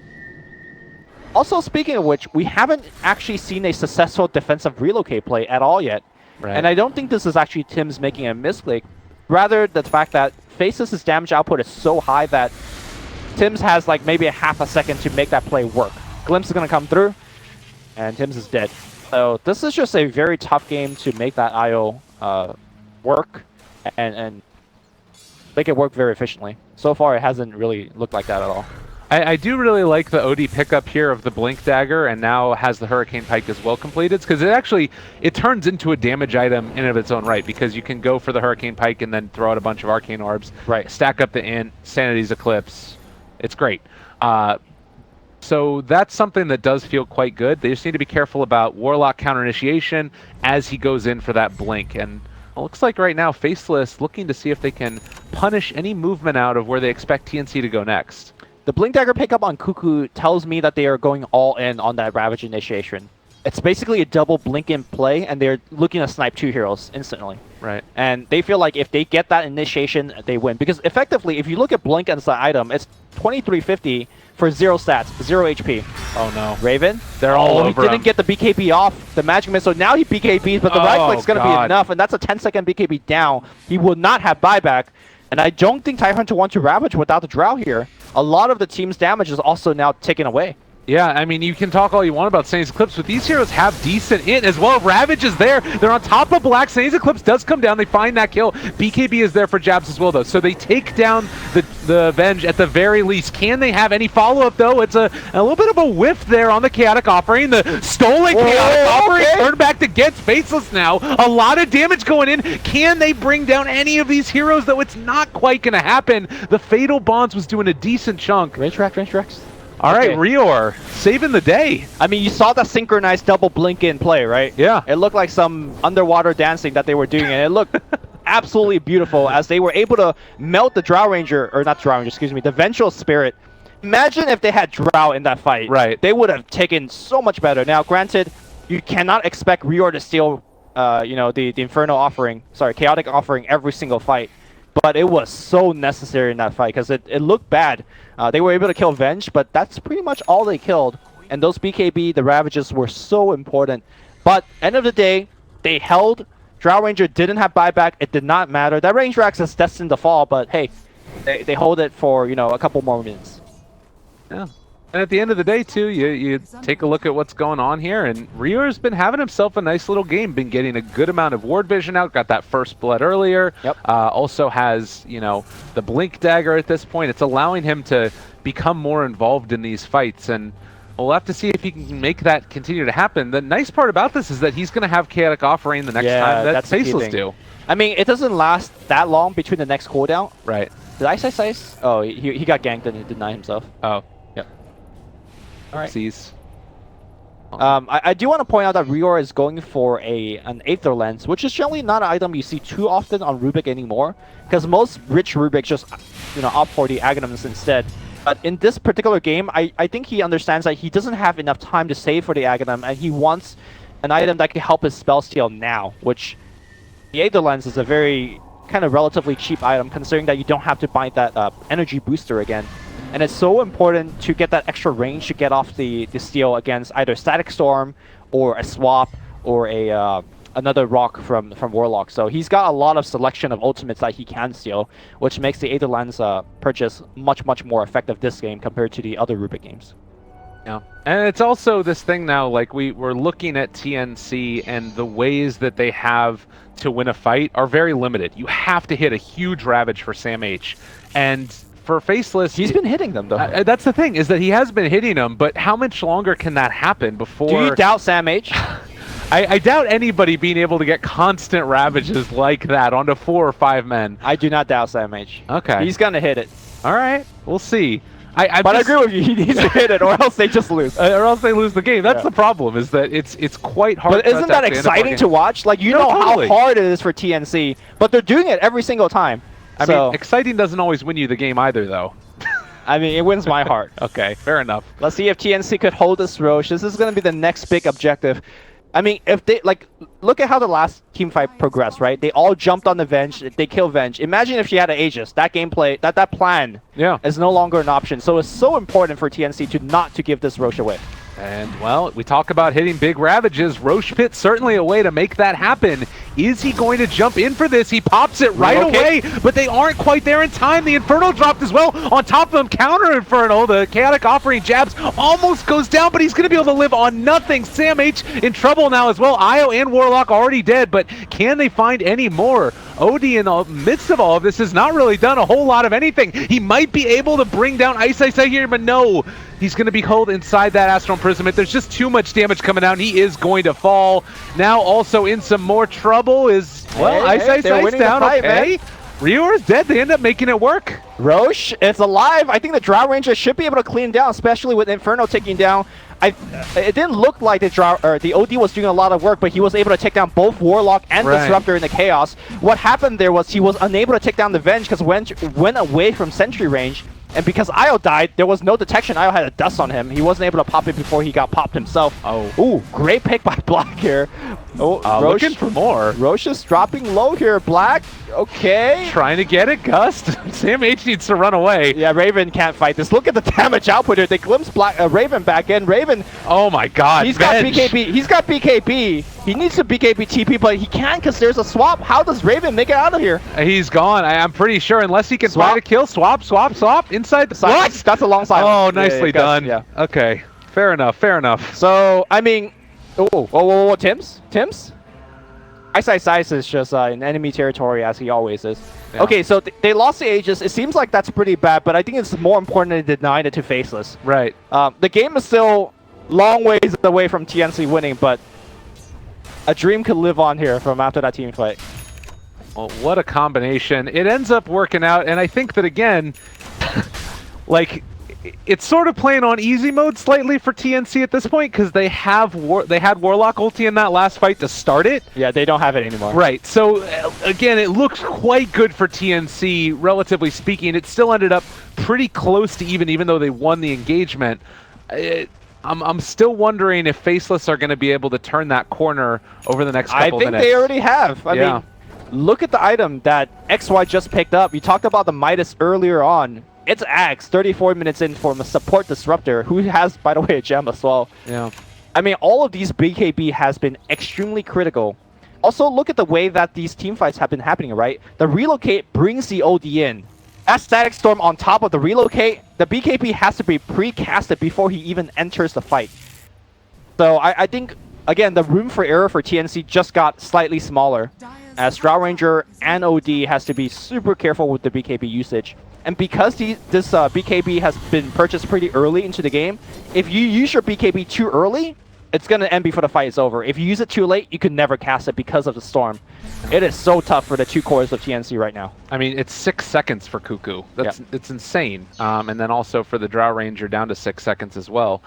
Also, speaking of which, we haven't actually seen a successful defensive relocate play at all yet. Right. And I don't think this is actually Tim's making a misclick. Rather, the fact that Faceless' damage output is so high that Tim's has like maybe a half a second to make that play work. Glimpse is going to come through, and Tim's is dead. So this is just a very tough game to make that IO work and make it work very efficiently. So far, it hasn't really looked like that at all. I do really like the OD pickup here of the Blink Dagger, and now has the Hurricane Pike as well completed, because it turns into a damage item in and of its own right, because you can go for the Hurricane Pike and then throw out a bunch of Arcane Orbs, stack up the Int, Sanity's Eclipse. It's great. So that's something that does feel quite good. They just need to be careful about Warlock counter initiation as he goes in for that Blink. And it looks like right now Faceless looking to see if they can punish any movement out of where they expect TNC to go next. The Blink Dagger pickup on Cuckoo tells me that they are going all in on that Ravage initiation. It's basically a double Blink in play, and they're looking to snipe 2 heroes instantly. Right. And they feel like if they get that initiation, they win. Because effectively, if you look at Blink as the item, it's 2350 for 0 stats, 0 HP. Oh no. Raven? They're all over he didn't get the BKB off the Magic Missile. Now he BKBs, but the right click's going to be enough, and that's a 10-second BKB down. He will not have buyback. And I don't think Tidehunter wants to Ravage without the Drow here. A lot of the team's damage is also now taken away. Yeah, I mean, you can talk all you want about Sanity's Eclipse, but these heroes have decent int as well. Ravage is there. They're on top of Black. Sanity's Eclipse does come down. They find that kill. BKB is there for jabs as well, though. So they take down the Venge at the very least. Can they have any follow-up, though? It's a little bit of a whiff there on the Chaotic Offering. The stolen Chaotic Offering turned back to get Faceless now. A lot of damage going in. Can they bring down any of these heroes, though? It's not quite going to happen. The Fatal Bonds was doing a decent chunk. Range Rex. All right, Rior, saving the day. I mean, you saw the synchronized double blink in play, right? Yeah. It looked like some underwater dancing that they were doing, and it looked absolutely beautiful as they were able to melt the Drow Ranger, or not Drow Ranger, excuse me, the Vengeful Spirit. Imagine if they had Drow in that fight. Right. They would have taken so much better. Now, granted, you cannot expect Rior to steal, the Inferno Offering, Chaotic Offering every single fight. But it was so necessary in that fight because it looked bad. They were able to kill Venge, but that's pretty much all they killed. And those BKB, the Ravages, were so important. But end of the day, they held. Drow Ranger didn't have buyback. It did not matter. That Range Rax is destined to fall, but hey, they hold it for, a couple more minutes. Yeah. And at the end of the day, too, you take a look at what's going on here, and Rior's been having himself a nice little game, been getting a good amount of ward vision out, got that first blood earlier. Yep. Also has, you know, the blink dagger at this point. It's allowing him to become more involved in these fights, and we'll have to see if he can make that continue to happen. The nice part about this is that he's going to have Chaotic Offering the next time that Faceless do. I mean, it doesn't last that long between the next cooldown. Right. Did I say size? Oh, he got ganked and he denied himself. Oh. Yep. All right. Sees. I do want to point out that Rior is going for an Aether Lens, which is generally not an item you see too often on Rubik anymore, because most rich Rubiks just, you know, opt for the Aghanims instead. But in this particular game, I think he understands that he doesn't have enough time to save for the Aghanim, and he wants an item that can help his spell steal now, which the Aether Lens is a very kind of relatively cheap item, considering that you don't have to buy that energy booster again. And it's so important to get that extra range to get off the steal against either Static Storm or a swap or a another rock from Warlock. So he's got a lot of selection of ultimates that he can steal, which makes the Aether Lens purchase much more effective this game compared to the other Rubik games. Yeah, and it's also this thing now, like we're looking at TNC, and the ways that they have to win a fight are very limited. You have to hit a huge Ravage for Sam H, and for Faceless, he's been hitting them though. That's the thing, is that he has been hitting them, but how much longer can that happen before? Do you doubt Sam H? I doubt anybody being able to get constant Ravages like that onto 4 or 5 men. I do not doubt Sam H. Okay. He's gonna hit it. All right, we'll see. But I agree with you. He needs to hit it, or else they just lose. Or else they lose the game. That's the problem. Is that it's quite hard. But isn't that exciting to watch? Like, you know totally how hard it is for TNC, but they're doing it every single time. I mean, exciting doesn't always win you the game either, though. I mean, it wins my heart. Okay, fair enough. Let's see if TNC could hold this Roche. This is going to be the next big objective. I mean, if they, like, look at how the last team fight progressed, right? They all jumped on the Venge, they kill Venge. Imagine if she had an Aegis. That gameplay, that plan is no longer an option. So it's so important for TNC not to give this Roche away. And, well, we talk about hitting big Ravages. Roche Pit certainly a way to make that happen. Is he going to jump in for this? He pops it right away, but they aren't quite there in time. The Inferno dropped as well. On top of him, counter Inferno. The Chaotic Offering jabs almost goes down, but he's going to be able to live on nothing. Sam H in trouble now as well. Io and Warlock already dead, but can they find any more? Odie in the midst of all of this has not really done a whole lot of anything. He might be able to bring down Ice here, but no. He's going to be held inside that Astral Imprisonment. There's just too much damage coming out, and he is going to fall. Now also in some more trouble is, well, Ice down, okay. Rior is dead. They end up making it work. Roche is alive. I think the Drow Ranger should be able to clean down, especially with Inferno taking down. It didn't look like the OD was doing a lot of work, but he was able to take down both Warlock and Disruptor in the Chaos. What happened there was he was unable to take down the Venge because went away from Sentry range. And because Io died, there was no detection. Io had a dust on him. He wasn't able to pop it before he got popped himself. Oh. Ooh, great pick by Black here. Oh, Roche, looking for more. Roche is dropping low here. Black, okay. Trying to get it, Gust. Sam H needs to run away. Yeah, Raven can't fight this. Look at the damage output here. They glimpse Raven back in. Raven. Oh my God. He's got BKB. He's got BKB. He needs to BKB TP, but he can't because there's a swap. How does Raven make it out of here? He's gone. I'm pretty sure, unless he can find a kill. Swap. Inside the side. That's a long side. Oh, nicely done. Yeah. Okay. Fair enough. So, I mean, whoa, Tim's? Ice is just in enemy territory, as he always is. Yeah. Okay, so they lost the Aegis. It seems like that's pretty bad, but I think it's more important they denied it to Faceless. Right. The game is still long ways away from TNC winning, but a dream could live on here from after that team fight. Well, what a combination. It ends up working out, and I think that, again, like, it's sort of playing on easy mode slightly for TNC at this point, because they had Warlock ulti in that last fight to start it. Yeah, they don't have it anymore. Right, so again, it looks quite good for TNC, relatively speaking. It still ended up pretty close to even though they won the engagement. I'm still wondering if Faceless are going to be able to turn that corner over the next couple minutes. I think they already have. I mean, look at the item that XY just picked up. You talked about the Midas earlier on. It's Axe, 34 minutes in for a support Disruptor, who has, by the way, a gem as well. Yeah. I mean, all of these BKB has been extremely critical. Also, look at the way that these team fights have been happening, right? The relocate brings the OD in. That Static Storm on top of the relocate, the BKB has to be pre-casted before he even enters the fight. So I think, again, the room for error for TNC just got slightly smaller, as Drow Ranger and OD has to be super careful with the BKB usage. And because this BKB has been purchased pretty early into the game, if you use your BKB too early, it's going to end before the fight is over. If you use it too late, you can never cast it because of the storm. It is so tough for the two cores of TNC right now. I mean, it's 6 seconds for Cuckoo. It's insane. And then also for the Drow Ranger down to 6 seconds as well.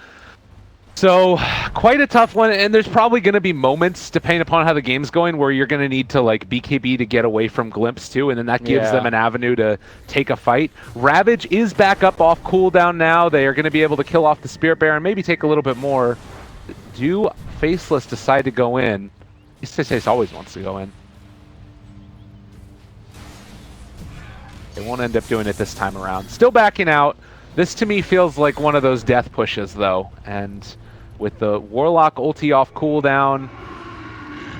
So quite a tough one, and there's probably going to be moments, depending upon how the game's going, where you're going to need to like BKB to get away from Glimpse too, and then that gives them an avenue to take a fight. Ravage is back up off cooldown now. They are going to be able to kill off the Spirit Bear and maybe take a little bit more. Do Faceless decide to go in? Faceless always wants to go in. They won't end up doing it this time around. Still backing out. This to me feels like one of those death pushes though, and with the Warlock ulti off cooldown,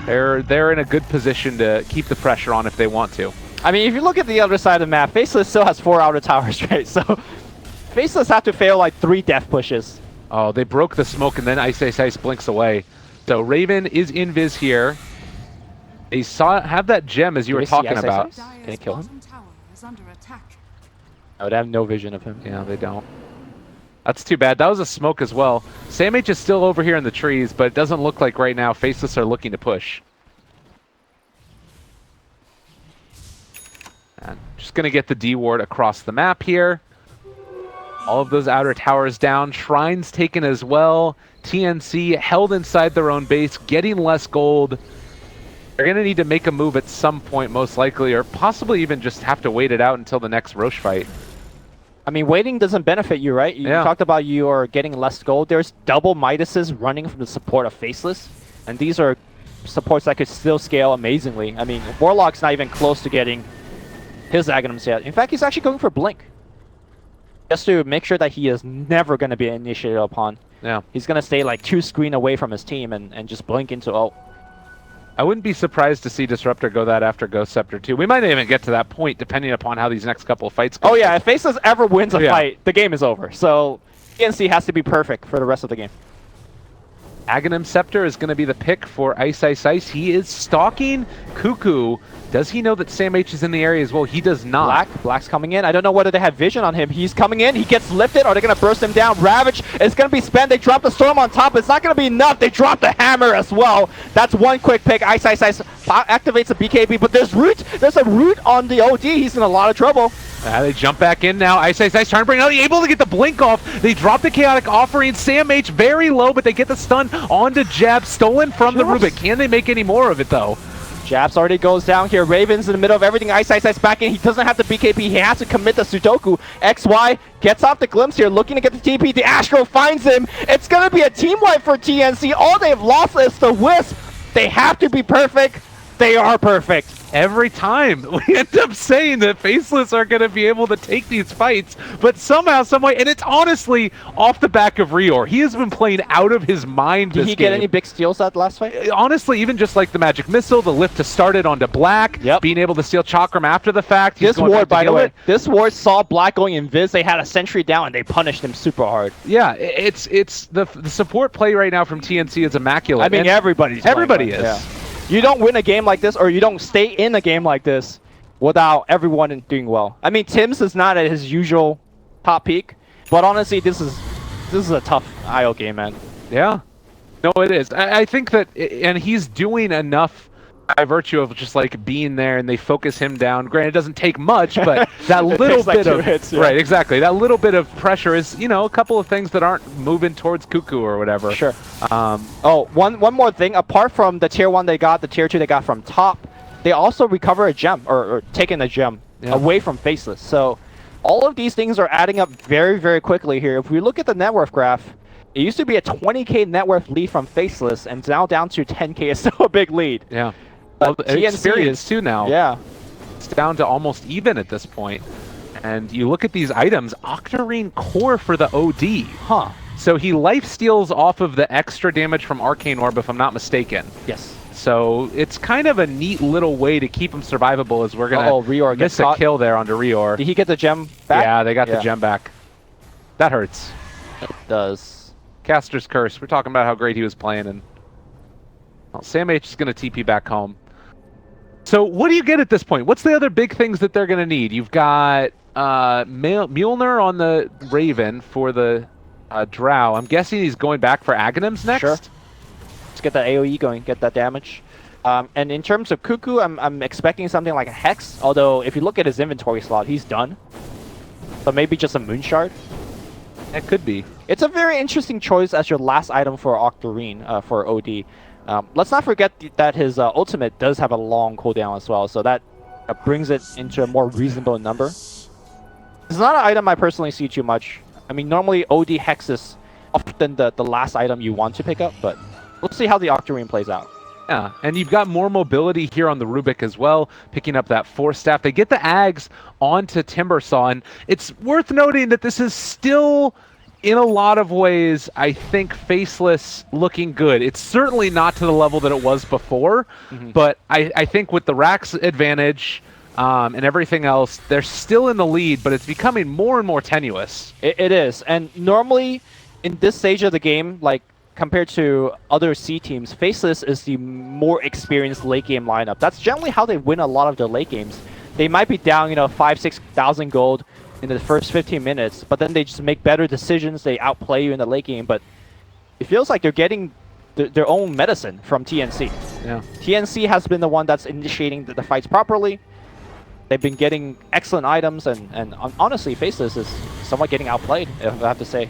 they're in a good position to keep the pressure on if they want to. I mean, if you look at the other side of the map, Faceless still has 4 outer towers, right? So Faceless have to fail like 3 death pushes. Oh, they broke the smoke and then Ice blinks away. So Raven is invis here. They have that gem as you were talking about. Can they kill him? I would have no vision of him. Yeah, they don't. That's too bad. That was a smoke as well. SamH is still over here in the trees, but it doesn't look like right now Faceless are looking to push. And just going to get the D ward across the map here. All of those outer towers down. Shrines taken as well. TNC held inside their own base, getting less gold. They're going to need to make a move at some point, most likely, or possibly even just have to wait it out until the next Roche fight. I mean, waiting doesn't benefit you, right? You talked about you are getting less gold. There's double Midases running from the support of Faceless, and these are supports that could still scale amazingly. I mean, Warlock's not even close to getting his Aghanims yet. In fact, he's actually going for Blink, just to make sure that he is never going to be initiated upon. Yeah. He's going to stay like 2 screen away from his team and just blink into ult. I wouldn't be surprised to see Disruptor go that after Ghost Scepter too. We might even get to that point depending upon how these next couple of fights go. Oh yeah, if Faceless ever wins a fight, the game is over. So TNC has to be perfect for the rest of the game. Aghanim Scepter is going to be the pick for Ice. He is stalking Cuckoo. Does he know that SamH is in the area as well? He does not. Black's coming in. I don't know whether they have vision on him. He's coming in. He gets lifted. Are they going to burst him down? Ravage is going to be spent. They drop the Storm on top. It's not going to be enough. They drop the Hammer as well. That's one quick pick. Ice activates the BKB, but there's Root. There's a Root on the OD. He's in a lot of trouble. They jump back in now. Ice trying to bring out. Able to get the blink off. They drop the Chaotic Offering. SamH very low, but they get the stun onto Jab. Stolen from the Rubik. Can they make any more of it though? Japs already goes down here. Raven's in the middle of everything. Ice back in. He doesn't have the BKB. He has to commit the Sudoku. XY gets off the Glimpse here, looking to get the TP. The Astro finds him. It's going to be a team wipe for TNC. All they've lost is the Wisp. They have to be perfect. They are perfect. Every time we end up saying that Faceless are going to be able to take these fights, but somehow, someway, and it's honestly off the back of Rior. He has been playing out of his mind this game. Did he get any big steals that last fight? Honestly, even just like the Magic Missile, the lift to start it onto Black, being able to steal Chakram after the fact. This ward, by the way, this ward saw Black going invis. They had a sentry down and they punished him super hard. Yeah, it's the support play right now from TNC is immaculate. I mean, everybody is. Yeah. You don't win a game like this, or you don't stay in a game like this without everyone doing well. I mean, Tim's is not at his usual top peak, but honestly, this is a tough IO game, man. Yeah. No, it is. I think that, and he's doing enough by virtue of just like being there, and they focus him down. Granted, it doesn't take much, but that little bit of hits, right, exactly. That little bit of pressure is, you know, a couple of things that aren't moving towards Cuckoo or whatever. Sure. One more thing. Apart from the tier 1 they got, the tier 2 they got from top, they also recover a gem or taken a gem away from Faceless. So all of these things are adding up very, very quickly here. If we look at the net worth graph, it used to be a 20k net worth lead from Faceless, and now down to 10k. Is still a big lead. Yeah. Well, experience too now. Yeah. It's down to almost even at this point. And you look at these items, Octarine Core for the OD. Huh. So he life steals off of the extra damage from Arcane Orb, if I'm not mistaken. Yes. So it's kind of a neat little way to keep him survivable as we're going Reor to miss a kill there onto Reor. Did he get the gem back? Yeah, they got the gem back. That hurts. It does. Caster's Curse. We're talking about how great he was playing, and well, Sam H is going to TP back home. So what do you get at this point? What's the other big things that they're going to need? You've got Mjolnir on the Raven for the Drow. I'm guessing he's going back for Aghanims next? Sure. Let's get that AoE going, get that damage. And in terms of Cuckoo, I'm expecting something like a Hex, although if you look at his inventory slot, he's done. So maybe just a Moon Shard. It could be. It's a very interesting choice as your last item for Octarine for OD. Let's not forget that his ultimate does have a long cooldown as well, so that brings it into a more reasonable number. It's not an item I personally see too much. I mean, normally OD Hex is often the last item you want to pick up, but we'll see how the Octarine plays out. Yeah, and you've got more mobility here on the Rubik as well, picking up that Force Staff. They get the Ags onto Timbersaw, and it's worth noting that this is still, in a lot of ways, I think, Faceless looking good. It's certainly not to the level that it was before, but I think with the Rax advantage and everything else, they're still in the lead, but it's becoming more and more tenuous. It is, and normally in this stage of the game, like, compared to other C teams, Faceless is the more experienced late game lineup. That's generally how they win a lot of their late games. They might be down, 5,000-6,000 gold in the first 15 minutes, but then they just make better decisions. They outplay you in the late game, but it feels like they're getting their own medicine from TNC. Yeah. TNC has been the one that's initiating the fights properly. They've been getting excellent items, and honestly, Faceless is somewhat getting outplayed, if I have to say.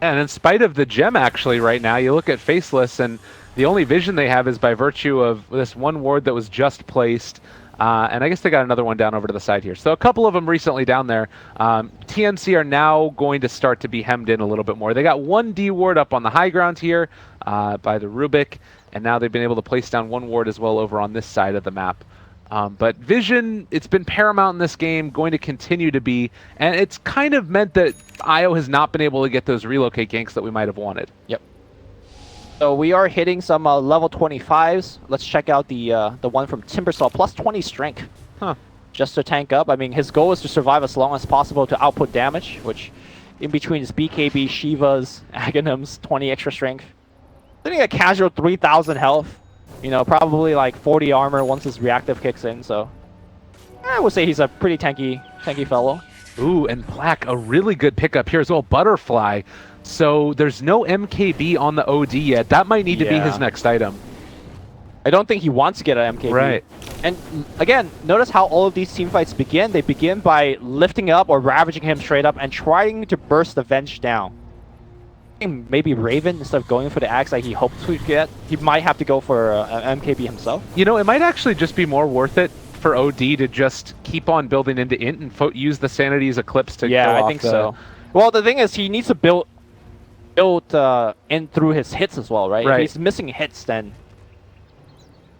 And in spite of the gem, actually, right now, you look at Faceless, and the only vision they have is by virtue of this one ward that was just placed. And I guess they got another one down over to the side here. So a couple of them recently down there. TNC are now going to start to be hemmed in a little bit more. They got one D ward up on the high ground here by the Rubik, and now they've been able to place down one ward as well over on this side of the map. But vision, it's been paramount in this game, going to continue to be, and it's kind of meant that IO has not been able to get those relocate ganks that we might have wanted. Yep. So we are hitting some level 25s. Let's check out the one from Timbersaw, plus 20 strength. Huh. Just to tank up. I mean, his goal is to survive as long as possible to output damage, which in between his BKB, Shivas, Aghanims, 20 extra strength. Sitting at casual 3,000 health. Probably like 40 armor once his reactive kicks in, so I would say he's a pretty tanky fellow. Ooh, and Black, a really good pickup here as well. Butterfly. So there's no MKB on the OD yet. That might need to be his next item. I don't think he wants to get an MKB. Right. And again, notice how all of these team fights begin. They begin by lifting up or ravaging him straight up and trying to burst the Venge down. Maybe Raven, instead of going for the axe like he hoped to get, he might have to go for an MKB himself. It might actually just be more worth it for OD to just keep on building into Int and use the Sanity's Eclipse to go off. I think so. Well, the thing is, he needs to build in through his hits as well, right? If he's missing hits, then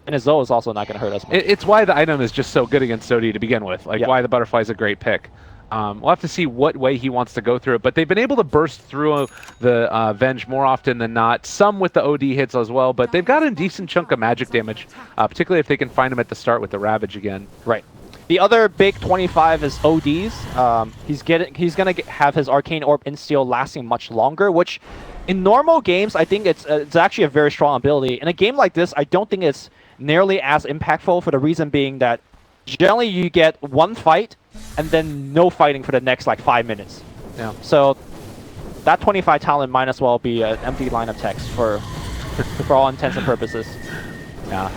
and his Zoe is also not going to hurt us much. It's why the item is just so good against OD to begin with. Like, why the Butterfly is a great pick. We'll have to see what way he wants to go through it, but they've been able to burst through the Venge more often than not. Some with the OD hits as well, but they've got a decent chunk of magic damage, particularly if they can find him at the start with the Ravage again. Right. The other big 25 is ODs. He's gonna have his Arcane Orb Insteel lasting much longer, which in normal games I think it's actually a very strong ability. In a game like this, I don't think it's nearly as impactful for the reason being that generally you get one fight and then no fighting for the next like 5 minutes. Yeah. So that 25 talent might as well be an empty line of text for all intents and purposes. Yeah.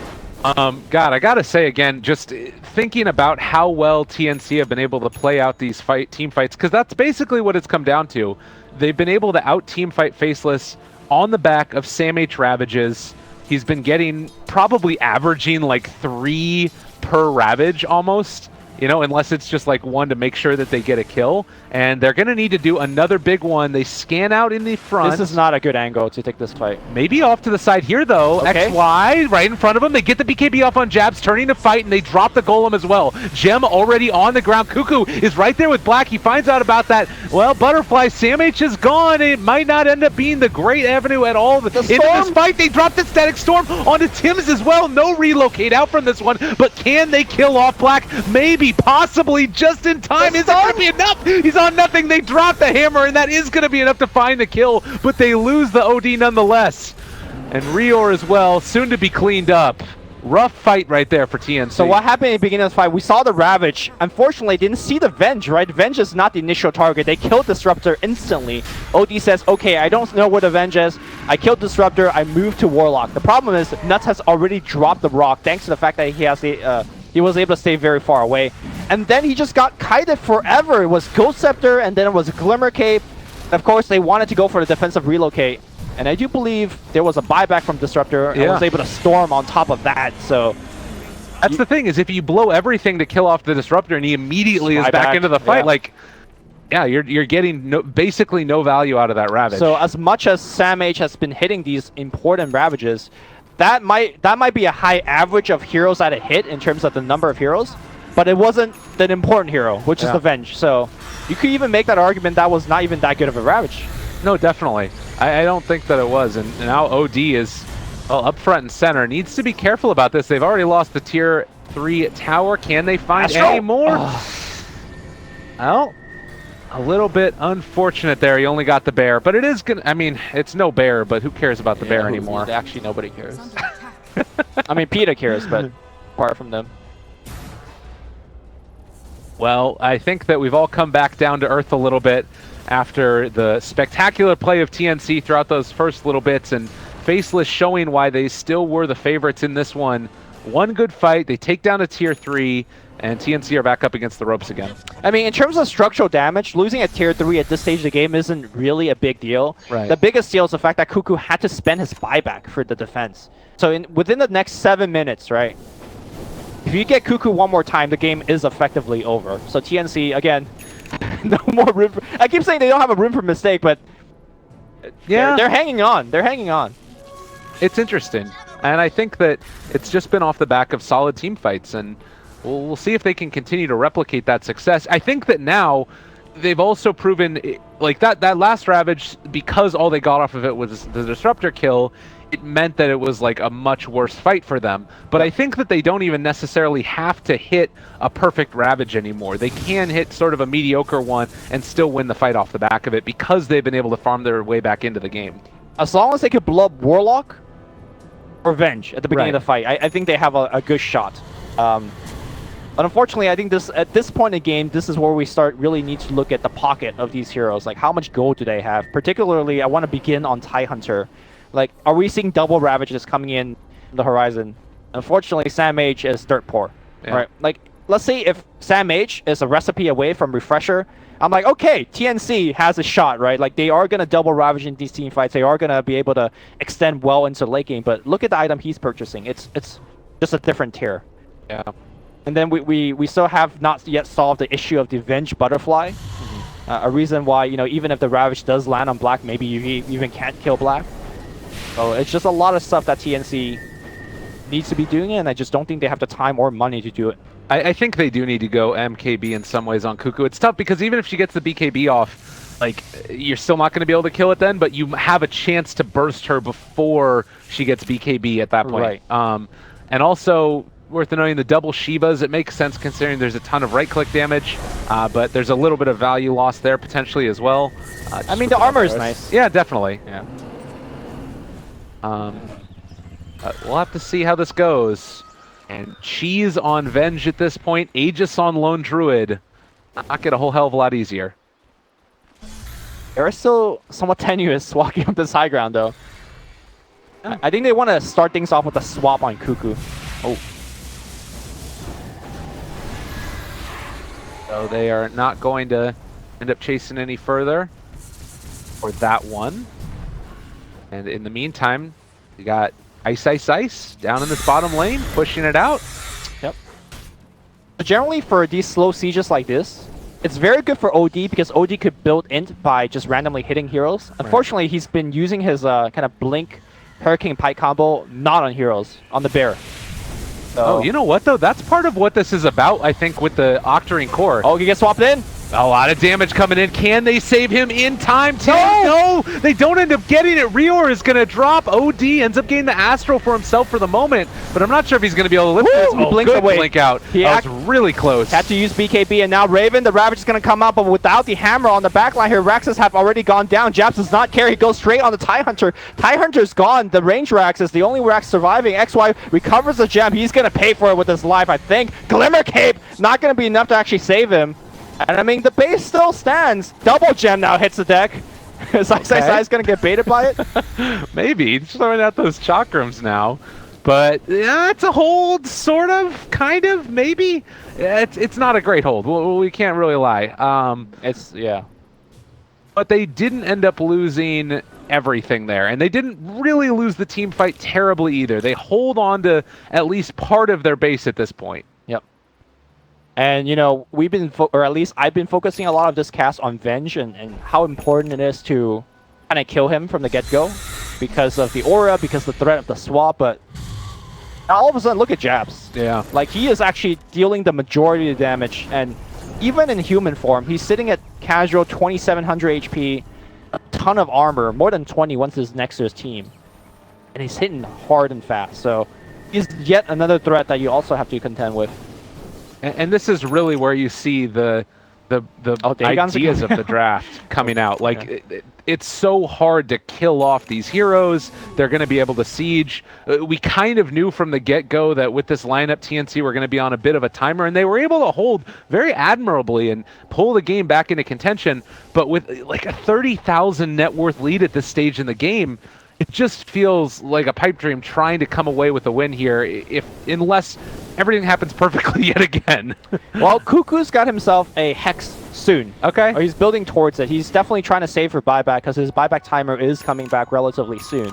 God, I gotta say again, just thinking about how well TNC have been able to play out these team fights, because that's basically what it's come down to. They've been able to out-team fight Faceless on the back of Sam H Ravages. He's been getting, probably averaging like 3 per Ravage almost. you know, unless it's just like one to make sure that they get a kill. And they're going to need to do another big one. They scan out in the front. This is not a good angle to take this fight. Maybe off to the side here, though. Okay. XY right in front of them. They get the BKB off on jabs, turning to fight, and they drop the golem as well. Gem already on the ground. Cuckoo is right there with Black. He finds out about that. Well, Butterfly, Sam H is gone. It might not end up being the great avenue at all. Into this fight, they drop the Static Storm onto Tim's as well. No relocate out from this one, but can they kill off Black? Maybe, possibly, just in time. Is it going to be enough? He's on nothing. They drop the hammer, and that is going to be enough to find the kill, but they lose the OD nonetheless. And Rior as well, soon to be cleaned up. Rough fight right there for TNC. So what happened in the beginning of the fight, we saw the Ravage. Unfortunately, didn't see the Venge, right? Venge is not the initial target. They killed Disruptor instantly. OD says, okay, I don't know where the Venge is. I killed Disruptor, I moved to Warlock. The problem is, Nuts has already dropped the rock, thanks to the fact that he was able to stay very far away. And then he just got kited forever. It was Ghost Scepter, and then it was Glimmer Cape. Of course, they wanted to go for the defensive relocate. And I do believe there was a buyback from Disruptor, and was able to storm on top of that, so... That's the thing, is if you blow everything to kill off the Disruptor and he immediately is back into the fight, like... Yeah, you're getting basically no value out of that Ravage. So as much as Sam H has been hitting these important Ravages, that might be a high average of heroes that it hit in terms of the number of heroes, but it wasn't an important hero, which is the Venge. So you could even make that argument that was not even that good of a Ravage. No, definitely. I don't think that it was. And now OD is up front and center. Needs to be careful about this. They've already lost the tier 3 tower. Can they find any more? Well, a little bit unfortunate there. He only got the bear, but it is gonna. I mean, it's no bear, but who cares about the bear anymore? Actually, nobody cares. I mean, PETA cares, but apart from them. Well, I think that we've all come back down to earth a little bit after the spectacular play of TNC throughout those first little bits, and Faceless showing why they still were the favorites in this one. One good fight, they take down a tier 3, and TNC are back up against the ropes again. I mean, in terms of structural damage, losing a tier 3 at this stage of the game isn't really a big deal. Right. The biggest deal is the fact that Cuckoo had to spend his buyback for the defense. So within the next 7 minutes, right? If you get Cuckoo one more time, the game is effectively over. So TNC, again, no more room for... I keep saying they don't have a room for mistake, but yeah, they're hanging on. They're hanging on. It's interesting. And I think that it's just been off the back of solid team fights, and we'll see if they can continue to replicate that success. I think that now they've also proven, like that last Ravage, because all they got off of it was the Disruptor kill, it meant that it was like a much worse fight for them. But I think that they don't even necessarily have to hit a perfect Ravage anymore. They can hit sort of a mediocre one and still win the fight off the back of it because they've been able to farm their way back into the game. As long as they could blow up Warlock or Venge at the beginning of the fight, I think they have a good shot. But unfortunately, I think at this point in the game, this is where we really need to look at the pocket of these heroes. Like, how much gold do they have? Particularly, I want to begin on TIE Hunter. Like, are we seeing double Ravages coming in the horizon? Unfortunately, Sam H is dirt poor. Right? Like, let's say if Sam H is a recipe away from Refresher, I'm like, okay, TNC has a shot, right? Like, they are going to double Ravage in these team fights. They are going to be able to extend well into late game. But look at the item he's purchasing. It's just a different tier. Yeah. And then we still have not yet solved the issue of the Venge Butterfly. A reason why, you know, even if the Ravage does land on Black, maybe you even can't kill Black. So it's just a lot of stuff that TNC needs to be doing, and I just don't think they have the time or money to do it. I think they do need to go MKB in some ways on Cuckoo. It's tough because even if she gets the BKB off, like, you're still not going to be able to kill it then, but you have a chance to burst her before she gets BKB at that point. Right. And also, worth noting, the double Shivas, it makes sense considering there's a ton of right-click damage, but there's a little bit of value lost there potentially as well. I mean, the armor is nice. Yeah, definitely. Yeah. We'll have to see how this goes. And Cheese on Venge at this point, Aegis on Lone Druid. Knock it a whole hell of a lot easier. They're still somewhat tenuous walking up this high ground, though. I think they want to start things off with a swap on Cuckoo. Oh. So they are not going to end up chasing any further for that one. And in the meantime, we got Ice down in this bottom lane, pushing it out. Yep. Generally, for these slow sieges like this, it's very good for OD because OD could build int by just randomly hitting heroes. Unfortunately, he's been using his kind of blink Hurricane Pike combo not on heroes, on the bear. So, oh, you know what though? That's part of what this is about, I think, with the Octarine core. oh, he gets swapped in. A lot of damage coming in. Can they save him in time? No! No! They don't end up getting it. Rior is going to drop. OD ends up getting the Astral for himself for the moment, but I'm not sure if he's going to be able to lift this. He blinks good away. Blink out. That was really close. Had to use BKB, and now Raven, the Ravage is going to come up, but without the hammer on the backline here, Raxus have already gone down. Japs does not care. He goes straight on the TIE Hunter. TIE Hunter's gone. The range Rax is the only Rax surviving. XY recovers the gem. He's going to pay for it with his life, I think. Glimmer Cape, not going to be enough to actually save him. And I mean, the base still stands. Double gem now hits the deck. Sai is going to get baited by it. Maybe. He's throwing out those chakrams now. But yeah, it's a hold, sort of, kind of, maybe. It's not a great hold. We can't really lie. Yeah. But they didn't end up losing everything there. And they didn't really lose the team fight terribly either. They hold on to at least part of their base at this point. Yep. And, you know, we've been, or at least I've been focusing a lot of this cast on Venge and how important it is to kind of kill him from the get-go because of the aura, because of the threat of the swap. But now all of a sudden, look at Jabs. Yeah. Like, he is actually dealing the majority of the damage. And even in human form, he's sitting at casual 2,700 HP, a ton of armor, more than 20 once he's next to his team. And he's hitting hard and fast. So he's yet another threat that you also have to contend with. And this is really where you see the ideas of the draft coming out. Like, it's so hard to kill off these heroes. They're going to be able to siege. We kind of knew from the get-go that with this lineup, TNC were going to be on a bit of a timer, and they were able to hold very admirably and pull the game back into contention. But with like a 30,000 net worth lead at this stage in the game, it just feels like a pipe dream trying to come away with a win here, unless everything happens perfectly yet again. Well, Cuckoo's got himself a Hex soon. Okay. Or he's building towards it. He's definitely trying to save for buyback because his buyback timer is coming back relatively soon.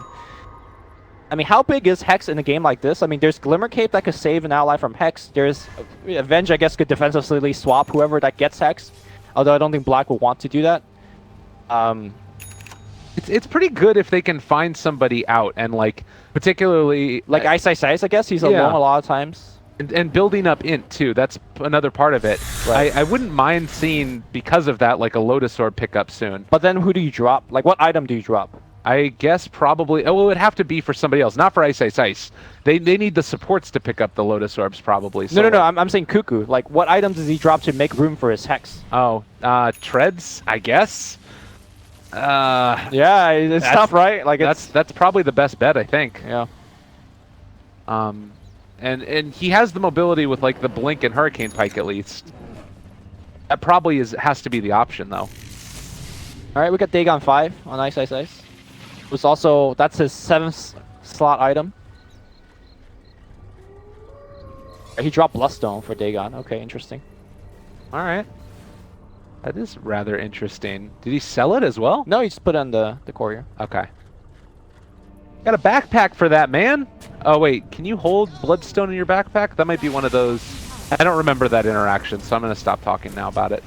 I mean, how big is Hex in a game like this? I mean, there's Glimmer Cape that could save an ally from Hex. There's Avenge, I guess, could defensively swap whoever that gets Hex. Although I don't think Black will want to do that. It's pretty good if they can find somebody out, and like particularly like Ice, I guess he's alone a lot of times. And building up int too. That's another part of it. Right. I wouldn't mind seeing, because of that, like a Lotus Orb pickup soon. But then who do you drop? Like, what item do you drop? I guess probably. Oh, it would have to be for somebody else, not for Ice. They need the supports to pick up the Lotus Orbs probably. So no. I'm saying Cuckoo. Like, what items does he drop to make room for his Hex? Oh, treads, I guess. Yeah, it's tough, right? Like, that's probably the best bet, I think. Yeah. And he has the mobility with like the Blink and Hurricane Pike at least. That probably has to be the option though. All right, we got Dagon 5 on Ice. Who's also, that's his 7th slot item. He dropped Bloodstone for Dagon. Okay, interesting. All right. That is rather interesting. Did he sell it as well? No, he just put it on the courier. Okay. Got a backpack for that, man. Oh, wait. Can you hold Bloodstone in your backpack? That might be one of those. I don't remember that interaction, so I'm going to stop talking now about it.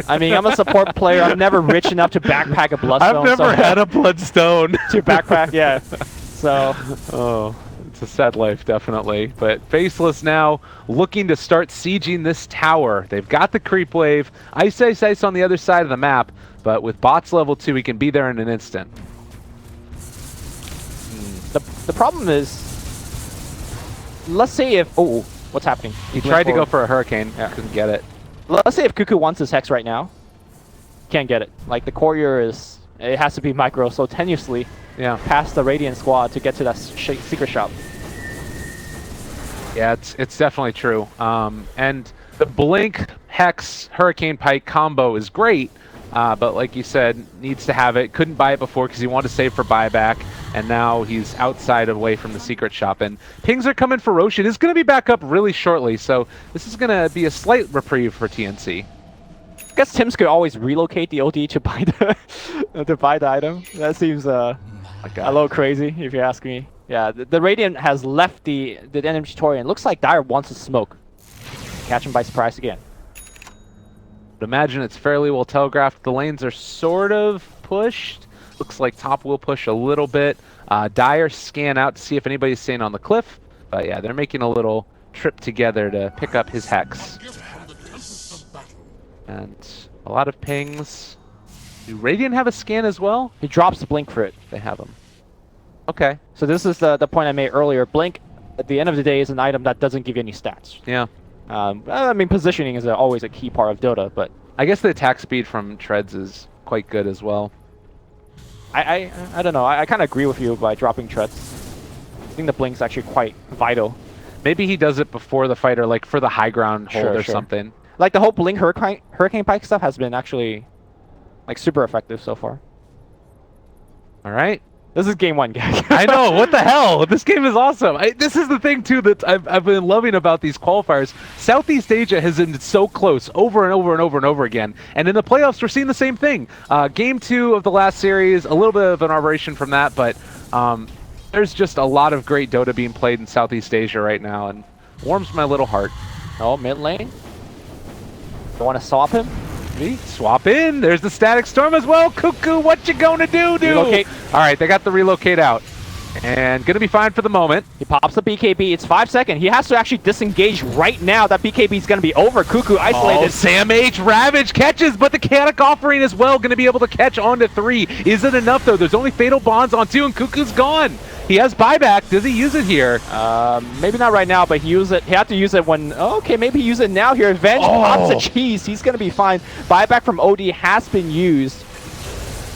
I mean, I'm a support player. I'm never rich enough to backpack a Bloodstone. I've never had a Bloodstone. To backpack, yeah. So. Oh. It's a sad life, definitely. But Faceless now looking to start sieging this tower. They've got the creep wave. Ice on the other side of the map, but with bots level 2, he can be there in an instant. The problem is, let's say if... Oh, what's happening? He tried to go for a Hurricane. Yeah. Couldn't get it. Let's say if Cuckoo wants his Hex right now, can't get it. Like, the courier is... It has to be micro, so tenuously past the Radiant squad to get to that secret shop. Yeah, it's definitely true. And the Blink, Hex, Hurricane Pike combo is great, but like you said, needs to have it. Couldn't buy it before because he wanted to save for buyback, and now he's outside away from the secret shop. And pings are coming for Roche. It is going to be back up really shortly, so this is going to be a slight reprieve for TNC. I guess Tims could always relocate the OD to buy the item. That seems a little crazy, if you ask me. Yeah, the Radiant has left the enemy tutorial. Looks like Dire wants to smoke. Catch him by surprise again. I'd imagine it's fairly well telegraphed. The lanes are sort of pushed. Looks like top will push a little bit. Dire scan out to see if anybody's staying on the cliff. But yeah, they're making a little trip together to pick up his Hex. And a lot of pings. Do Radiant have a scan as well? He drops the blink for it. They have them. Okay. So this is the point I made earlier. Blink, at the end of the day, is an item that doesn't give you any stats. Yeah. I mean, positioning is always a key part of Dota, but I guess the attack speed from Treads is quite good as well. I don't know. I kind of agree with you by dropping Treads. I think the blink's actually quite vital. Maybe he does it before the fight, or like for the high ground hold or something. Like the whole blink hurricane pike stuff has been actually like super effective so far. All right. This is game 1, guys. I know, what the hell? This game is awesome. This is the thing, too, that I've been loving about these qualifiers. Southeast Asia has been so close over and over and over and over again. And in the playoffs, we're seeing the same thing. Game 2 of the last series, a little bit of an aberration from that, but there's just a lot of great Dota being played in Southeast Asia right now, and warms my little heart. Oh, mid lane. You want to swap him? Swap in. There's the static storm as well. Cuckoo, what you gonna do? Relocate. All right, they got the relocate out. And gonna be fine for the moment. He pops the BKB. It's 5 seconds. He has to actually disengage right now. That BKB is gonna be over. Cuckoo isolated. Oh, Sam H. Ravage catches, but the chaotic offering as well gonna be able to catch onto 3. Is it enough though? There's only fatal bonds on 2, and Cuckoo's gone. He has buyback. Does he use it here? Maybe not right now, but he had to use it when... Okay, maybe use it now here. Venge pops a cheese. He's going to be fine. Buyback from OD has been used.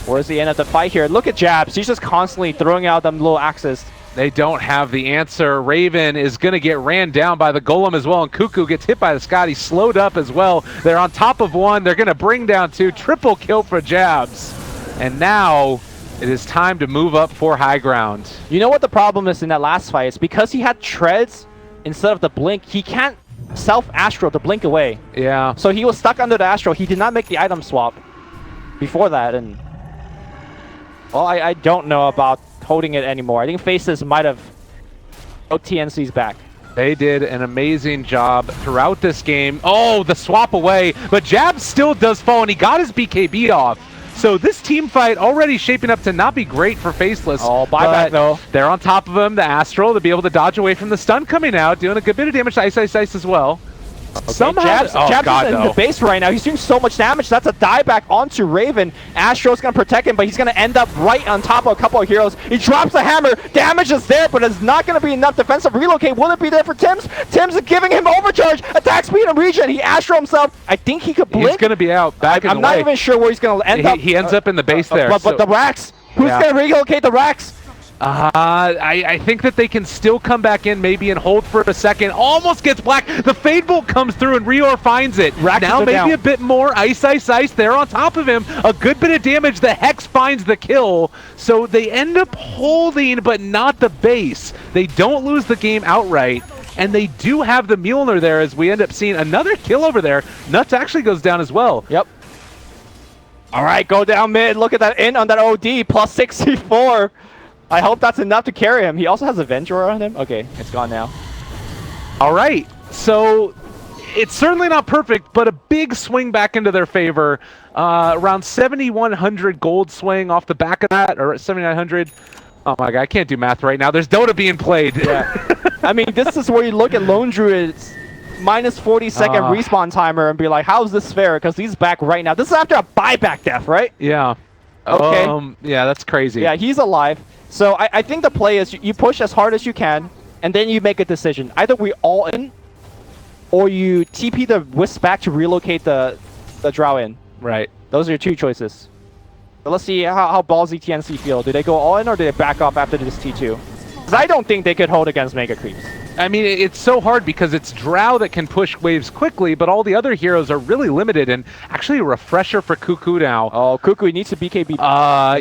Where's the end of the fight here? Look at Jabs. He's just constantly throwing out them little axes. They don't have the answer. Raven is going to get ran down by the Golem as well, and Cuckoo gets hit by the Scott. He's slowed up as well. They're on top of 1. They're going to bring down 2. Triple kill for Jabs. And now... it is time to move up for high ground. You know what the problem is in that last fight? It's because he had Treads instead of the blink. He can't self-astro to blink away. Yeah. So he was stuck under the astro. He did not make the item swap before that. And well, I don't know about holding it anymore. I think Faceless might have got TNC's back. They did an amazing job throughout this game. Oh, the swap away. But Jab still does fall, and he got his BKB off. So this team fight already shaping up to not be great for Faceless. Oh, buyback though. They're on top of him, the Astral, to be able to dodge away from the stun coming out, doing a good bit of damage to Ice as well. Okay, Jabs is in the base right now. He's doing so much damage. That's a dieback onto Raven. Astro's going to protect him, but he's going to end up right on top of a couple of heroes. He drops the hammer. Damage is there, but it's not going to be enough defensive relocate. Will it be there for Tims? Tims is giving him overcharge. Attack speed and regen. He Astro himself. I think he could blink. He's going to be out. I'm not even sure where he's going to end up. He ends up in the base there. But the racks. Who's going to relocate the racks? I think that they can still come back in maybe and hold for a second. Almost gets black. The Fade Bolt comes through and Rior finds it. Now maybe down. A bit more. Ice. They're on top of him. A good bit of damage. The Hex finds the kill. So they end up holding, but not the base. They don't lose the game outright. And they do have the Mjolnir there as we end up seeing another kill over there. Nuts actually goes down as well. Yep. All right, go down mid. Look at that in on that OD. Plus 64. I hope that's enough to carry him. He also has Avenger on him. Okay, it's gone now. All right, so it's certainly not perfect, but a big swing back into their favor. Around 7,100 gold swing off the back of that, or 7,900. Oh my god, I can't do math right now. There's Dota being played. Yeah. I mean, this is where you look at Lone Druid's minus 40-second respawn timer and be like, how's this fair? Because he's back right now. This is after a buyback death, right? Yeah. Okay. Yeah, that's crazy. Yeah, he's alive. So I think the play is you push as hard as you can, and then you make a decision. Either we all in, or you TP the Wisp back to relocate the Drow in. Right. Those are your 2 choices. So let's see how ballsy TNC feel. Do they go all in, or do they back off after this T2? Because I don't think they could hold against Mega Creeps. I mean, it's so hard because it's Drow that can push waves quickly, but all the other heroes are really limited, and actually a refresher for Cuckoo now. Oh, Cuckoo needs to BKB.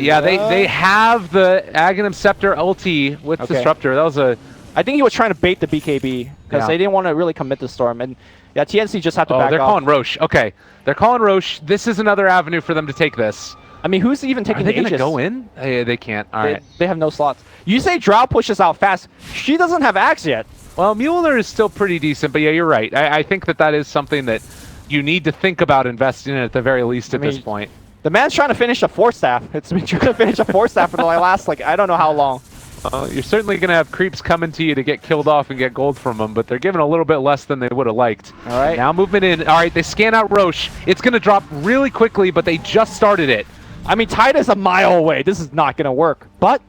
Yeah, they have the Aghanim Scepter ulti with Disruptor. That was a... I think he was trying to bait the BKB, because they didn't want to really commit the Storm, and yeah, TNC just have to back off. Oh, they're calling Roche. Okay, they're calling Roche. This is another avenue for them to take this. I mean, who's even taking the Aegis? Are they going to go in? They can't. All right. They have no slots. You say Drow pushes out fast. She doesn't have Axe yet. Well, Mueller is still pretty decent, but yeah, you're right. I think that is something that you need to think about investing in at the very least at this point. The man's trying to finish a 4-staff. It's been trying to finish a 4-staff for the last, like, I don't know how long. You're certainly going to have creeps coming to you to get killed off and get gold from them, but they're giving a little bit less than they would have liked. All right. Now movement in. All right, they scan out Roche. It's going to drop really quickly, but they just started it. I mean, Tide is a mile away. This is not going to work. But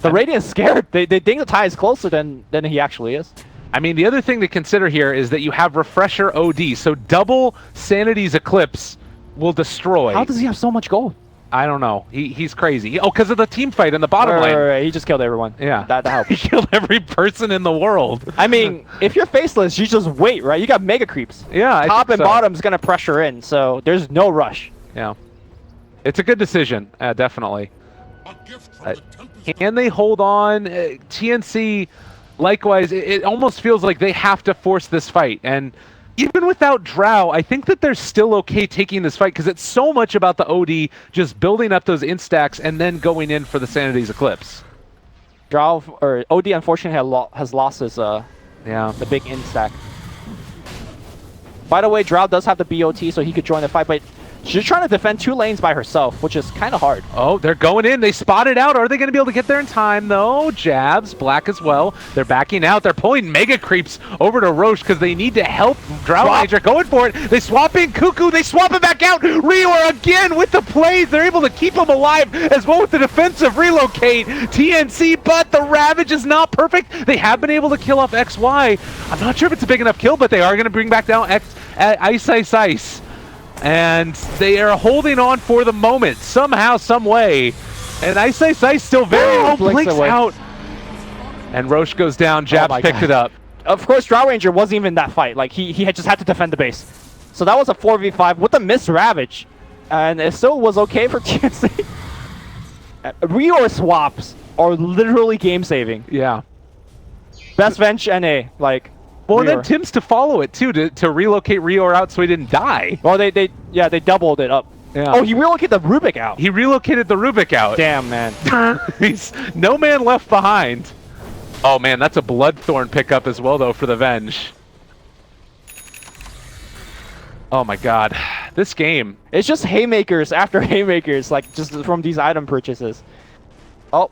the Radiant's scared. They think the Tide is closer than he actually is. I mean, the other thing to consider here is that you have Refresher OD, so double Sanity's Eclipse will destroy. How does he have so much gold? I don't know. He's crazy. Oh, because of the team fight in the bottom lane. Right. He just killed everyone. Yeah. That helped. He killed every person in the world. I mean, if you're Faceless, you just wait, right? You got mega creeps. Yeah, Top and so. bottom's going to pressure in, so there's no rush. Yeah. It's a good decision, definitely. Can they hold on? TNC, likewise, it almost feels like they have to force this fight. And even without Drow, I think that they're still okay taking this fight because it's so much about the OD just building up those instacks and then going in for the Sanity's Eclipse. Drow, or OD, unfortunately, has lost his, the big instack. By the way, Drow does have the BOT, so he could join the fight, but she's trying to defend 2 lanes by herself, which is kind of hard. Oh, they're going in. They spot it out. Are they going to be able to get there in time, though? Jabs, Black as well. They're backing out. They're pulling Mega Creeps over to Roche because they need to help Drow Ranger. Going for it. They swap in Cuckoo. They swap it back out. Reor again with the plays. They're able to keep him alive as well with the defensive relocate. TNC, but the Ravage is not perfect. They have been able to kill off XY. I'm not sure if it's a big enough kill, but they are going to bring back down Ice. And they are holding on for the moment, somehow, some way. And Ice still very low, blinks out. And Roche goes down, Jabs picked it up. Of course, Drow Ranger wasn't even in that fight. Like, he had just had to defend the base. So that was a 4v5 with a missed Ravage. And it still was okay for TNC. Reor swaps are literally game-saving. Yeah. Best Venge NA, like... Well, and then Tim's to follow it, too, to relocate Reor out so he didn't die. Well, they doubled it up. Yeah. Oh, he relocated the Rubik out. He relocated the Rubik out. Damn, man. He's no man left behind. Oh, man, that's a Bloodthorn pickup as well, though, for the Venge. Oh, my God. This game. It's just haymakers after haymakers, like, just from these item purchases. Oh.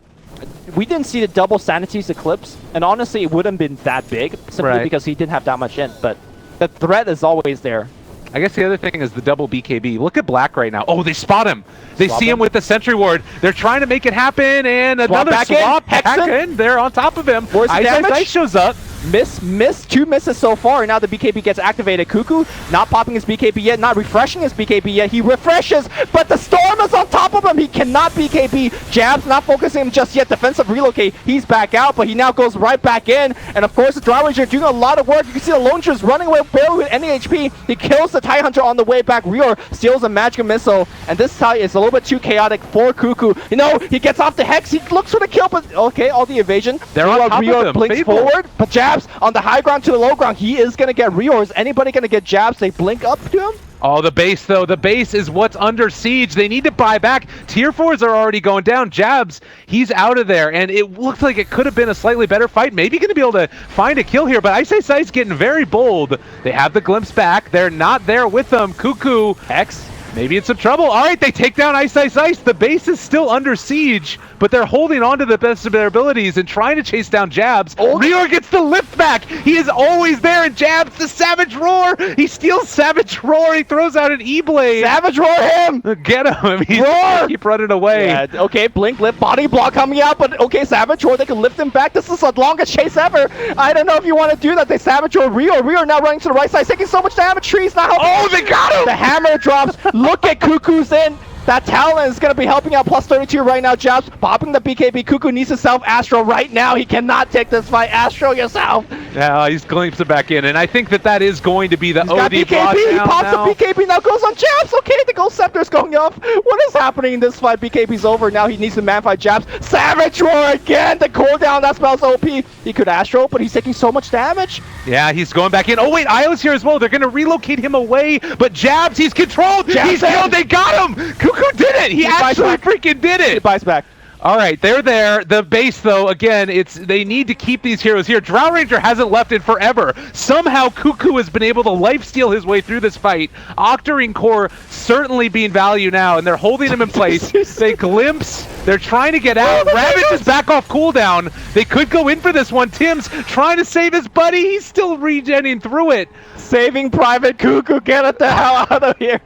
We didn't see the double Sanity's Eclipse, and honestly, it wouldn't have been that big, simply because he didn't have that much in, but the threat is always there. I guess the other thing is the double BKB. Look at Black right now. Oh, they spot him. They see him with the Sentry Ward. They're trying to make it happen, and another swap back in. They're on top of him. Where's the damage? Ice shows up. Miss, 2 misses so far, and now the BKB gets activated. Cuckoo not popping his BKB yet, not refreshing his BKB yet. He refreshes, but the Storm is on top of him. He cannot BKB. Jabs not focusing him just yet. Defensive relocate. He's back out, but he now goes right back in. And of course, the Drow Ranger doing a lot of work. You can see the Lone Ranger running away barely with any HP. He kills the TIE Hunter on the way back. Reor steals a magical missile, and this TIE is a little bit too chaotic for Cuckoo. You know, he gets off the Hex. He looks for the kill, but okay, all the evasion. They're on top of him. Blinks forward, but Jabs on the high ground to the low ground. He is going to get Reor. Is anybody going to get Jabs? They blink up to him? Oh, the base, though. The base is what's under siege. They need to buy back. Tier 4s are already going down. Jabs, he's out of there, and it looked like it could have been a slightly better fight. Maybe going to be able to find a kill here, but Ice getting very bold. They have the glimpse back. They're not there with them. Cuckoo. X. Maybe it's some trouble. All right, they take down Ice. The base is still under siege, but they're holding on to the best of their abilities and trying to chase down Jabs. Reor gets the lift back. He is always there, and Jabs, the Savage Roar. He steals Savage Roar. He throws out an E-Blade. Savage Roar him! Get him. He's Roar! Keep running away. Yeah, okay, blink, lift, body block coming out, but okay, Savage Roar, they can lift him back. This is the longest chase ever. I don't know if you want to do that. They Savage Roar Reor now running to the right side, taking so much damage. Trees not helping. Oh, they got him! The hammer drops. Look at Cuckoo's in. That talent is going to be helping out plus 32 right now. Jabs popping the BKB. Cuckoo needs to self Astro right now. He cannot take this fight. Astro yourself. Yeah, he's glimpsing back in, and I think that is going to be the OD BKB. He pops the BKB, now goes on Jabs. Okay, the Ghost Scepter's going off. What is happening in this fight? BKB's over. Now he needs to man-fight Jabs. Savage Roar again. The cooldown, that spells OP. He could Astro, but he's taking so much damage. Yeah, he's going back in. Oh, wait, Io's here as well. They're going to relocate him away, but Jabs, he's controlled. He's killed. They got him. Cuckoo did it. He actually freaking did it. He buys back. All right, they're there. The base, though, again, they need to keep these heroes here. Drow Ranger hasn't left in forever. Somehow, Cuckoo has been able to lifesteal his way through this fight. Octarine Core certainly being value now, and they're holding him in place. They glimpse. They're trying to get out. Ravage is back off cooldown. They could go in for this one. Tim's trying to save his buddy. He's still regenning through it. Saving Private Cuckoo, get the hell out of here.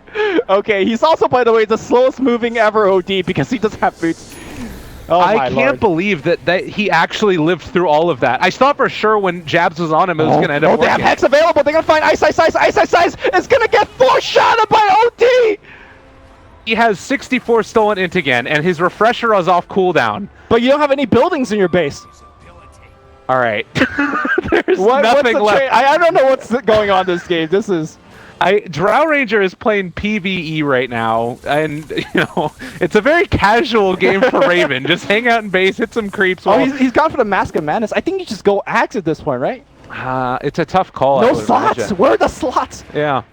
Okay, he's also, by the way, the slowest moving ever OD because he doesn't have boots. Oh, I can't believe that he actually lived through all of that. I thought for sure when Jabs was on him, it was going to end up working. They have Hex available. They're going to find Ice. It's going to get foreshadowed by OD. He has 64 stolen int again, and his refresher is off cooldown. But you don't have any buildings in your base. All right. There's nothing left. I don't know what's going on this game. This is... Drow Ranger is playing PvE right now, and it's a very casual game for Raven. Just hang out in base, hit some creeps. Oh, he's gone for the Mask of Madness. I think you just go Axe at this point, right? It's a tough call. No slots. Where are the slots? Yeah.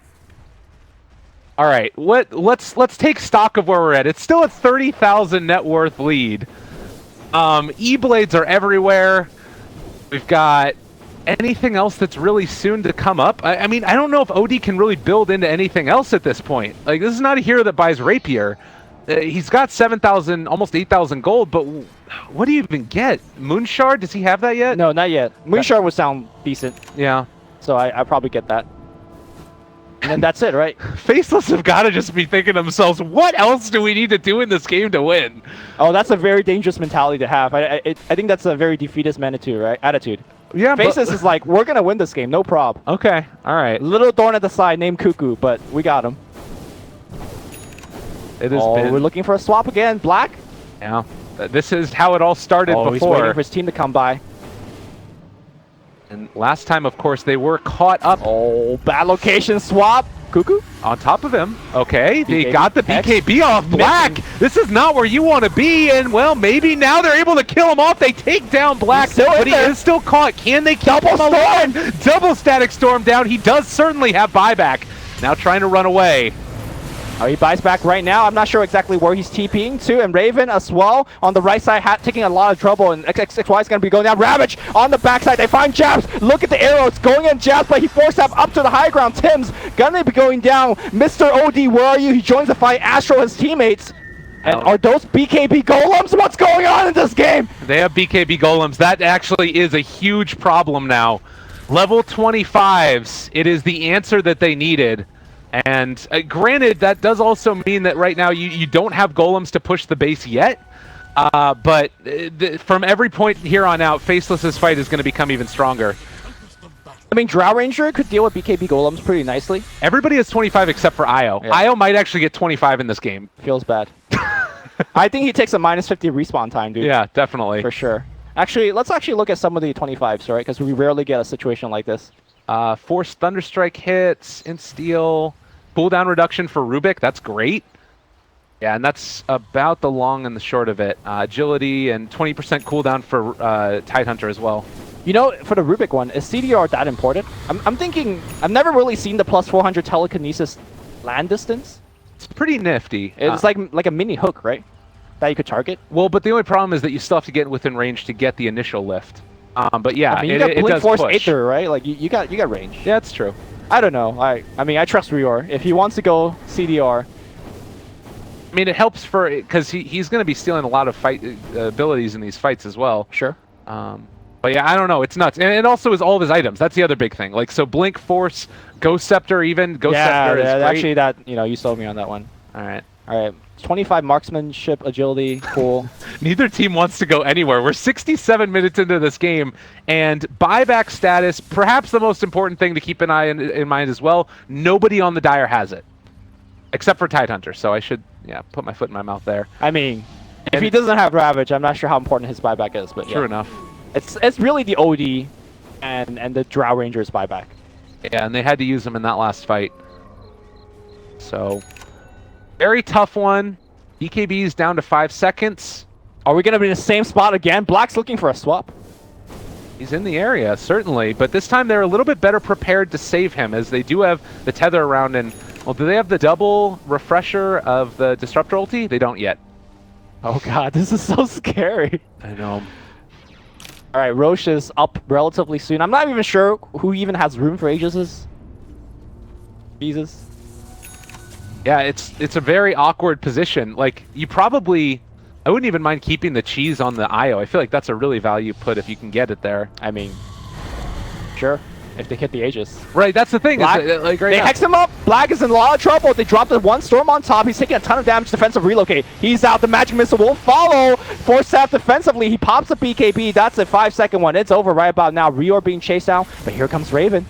All right. Let's take stock of where we're at. It's still a 30,000 net worth lead. E-blades are everywhere. We've got anything else that's really soon to come up? I mean, I don't know if OD can really build into anything else at this point. Like, this is not a hero that buys Rapier. He's got 7,000, almost 8,000 gold, but what do you even get? Moonshard? Does he have that yet? No, not yet. Moonshard would sound decent. Yeah. So I probably get that. And then that's it, right? Faceless have got to just be thinking to themselves, what else do we need to do in this game to win? Oh, that's a very dangerous mentality to have. I think that's a very defeatist attitude. Yeah, Faceless is like, we're going to win this game, no prob. Okay, all right. Little thorn at the side named Cuckoo, but we got him. We're looking for a swap again. Black? Yeah, this is how it all started before. He's waiting for his team to come by. And last time, of course, they were caught up. Oh, bad location swap. Cuckoo? On top of him. Okay, they BKB. got the BKB off Black. This is not where you want to be, and well, maybe now they're able to kill him off. They take down Black, but he is still caught. Can they keep him alive? Double Static Storm down. He does certainly have buyback. Now trying to run away. Oh, he buys back right now. I'm not sure exactly where he's TPing to. And Raven as well on the right side, taking a lot of trouble. And XXY is going to be going down. Ravage on the backside. They find Jabs. Look at the arrows going in Jabs, but he forced up to the high ground. Tim's going to be going down. Mr. OD, where are you? He joins the fight. Astro, his teammates. And are those BKB golems? What's going on in this game? They have BKB golems. That actually is a huge problem now. Level 25s. It is the answer that they needed. And granted, that does also mean that right now you don't have golems to push the base yet. But from every point here on out, Faceless's fight is going to become even stronger. I mean, Drow Ranger could deal with BKB golems pretty nicely. Everybody has 25 except for Io. Yeah. Io might actually get 25 in this game. Feels bad. I think he takes a -50 respawn time, dude. Yeah, definitely. For sure. Actually, let's actually look at some of the 25s, right? Because we rarely get a situation like this. Forced Thunderstrike hits, Insteel. Cooldown reduction for Rubik, that's great. Yeah, and that's about the long and the short of it. Agility and 20% cooldown for Tidehunter as well. You know, for the Rubik one, is CDR that important? I'm thinking, I've never really seen the +400 telekinesis land distance. It's pretty nifty. It's like a mini hook, right? That you could target? Well, but the only problem is that you still have to get within range to get the initial lift. But yeah, I mean, you got Blink Force Aether, right? Like, you got range. Yeah, that's true. I don't know. I mean, I trust Rior. If he wants to go CDR. I mean, it helps because he's going to be stealing a lot of fight abilities in these fights as well. Sure. But yeah, I don't know. It's nuts. And it also is all of his items. That's the other big thing. Like, so Blink, Force, Ghost Scepter even. Ghost Scepter is great. Actually, that, you sold me on that one. All right. 25 marksmanship, agility, cool. Neither team wants to go anywhere. We're 67 minutes into this game, and buyback status, perhaps the most important thing to keep an eye in mind as well. Nobody on the Dire has it, except for Tidehunter. So I should, put my foot in my mouth there. I mean, if he doesn't have Ravage, I'm not sure how important his buyback is. But true enough. It's really the OD and the Drow Ranger's buyback. Yeah, and they had to use them in that last fight. So. Very tough one. BKB's down to 5 seconds. Are we going to be in the same spot again? Black's looking for a swap. He's in the area, certainly. But this time they're a little bit better prepared to save him, as they do have the tether around. And, well, do they have the double refresher of the Disruptor ulti? They don't yet. Oh god, this is so scary. I know. All right, Roche is up relatively soon. I'm not even sure who even has room for Aegis. Jesus. Yeah, it's a very awkward position. Like, you probably... I wouldn't even mind keeping the cheese on the IO. I feel like that's a really value put if you can get it there. I mean, sure, if they hit the Aegis. Right, that's the thing. Black, Like right they now. hex him up. Black is in a lot of trouble. They dropped the one storm on top. He's taking a ton of damage. Defensive relocate. He's out. The magic missile will follow. Force staff defensively. He pops a BKB. That's a 5-second one. It's over right about now. Rior being chased down, but here comes Raven.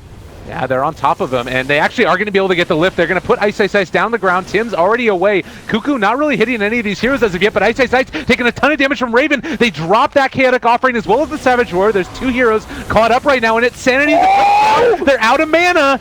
Yeah, they're on top of him, and they actually are going to be able to get the lift. They're going to put Ice Ice Ice down the ground. Tim's already away. Cuckoo not really hitting any of these heroes as of yet, but Ice Ice Ice taking a ton of damage from Raven. They drop that Chaotic Offering as well as the Savage Roar. There's 2 heroes caught up right now, and it's Sanity. Oh! They're out of mana.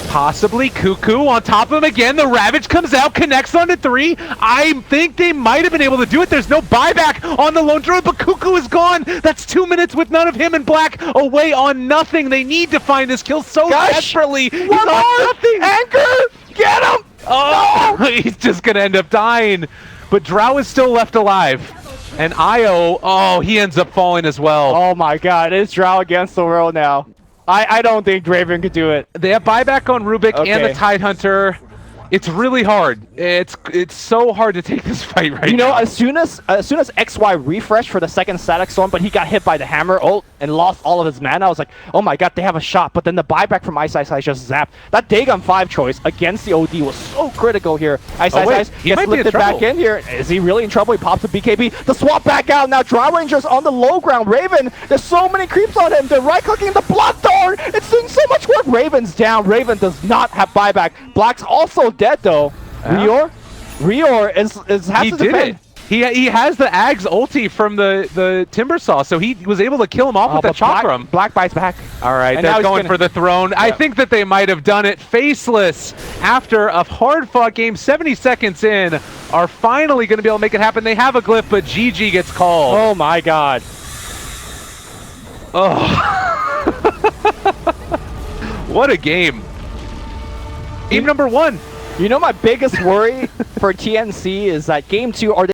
Possibly Cuckoo on top of him again. The Ravage comes out, connects onto 3. I think they might have been able to do it. There's no buyback on the Lone Druid, but Cuckoo is gone. That's 2 minutes with none of him and Black away on nothing. They need to find this kill so desperately. He's on nothing. Anchor! Get him! Oh, no! He's just going to end up dying. But Drow is still left alive. And Io, oh, he ends up falling as well. Oh my god, it's Drow against the world now. I don't think Draven could do it. They have buyback on Rubik and the Tidehunter. It's really hard. It's so hard to take this fight right now. You know, as soon as XY refreshed for the second static storm, but he got hit by the hammer ult and lost all of his mana, I was like, oh my god, they have a shot. But then the buyback from Ice Ice Ice just zapped. That Dagon 5 choice against the OD was so critical here. Ice Ice Ice gets lifted back in here. Is he really in trouble? He pops a BKB. The swap back out. Now Drow Ranger's on the low ground. Raven, there's so many creeps on him. They're right-clicking the Bloodthorn. It's doing so much work. Raven's down. Raven does not have buyback. Black's also dead though. Rior has to defend. He has the Ags ulti from the Timbersaw, so he was able to kill him off with the Chakram. Black bites back. All right, and they're going for the throne. I think that they might have done it. Faceless, after a hard-fought game, 70 seconds in, are finally going to be able to make it happen. They have a glyph, but GG gets called. Oh my god. Oh. What a game. Game number 1. You know, my biggest worry for TNC is that game 2, are they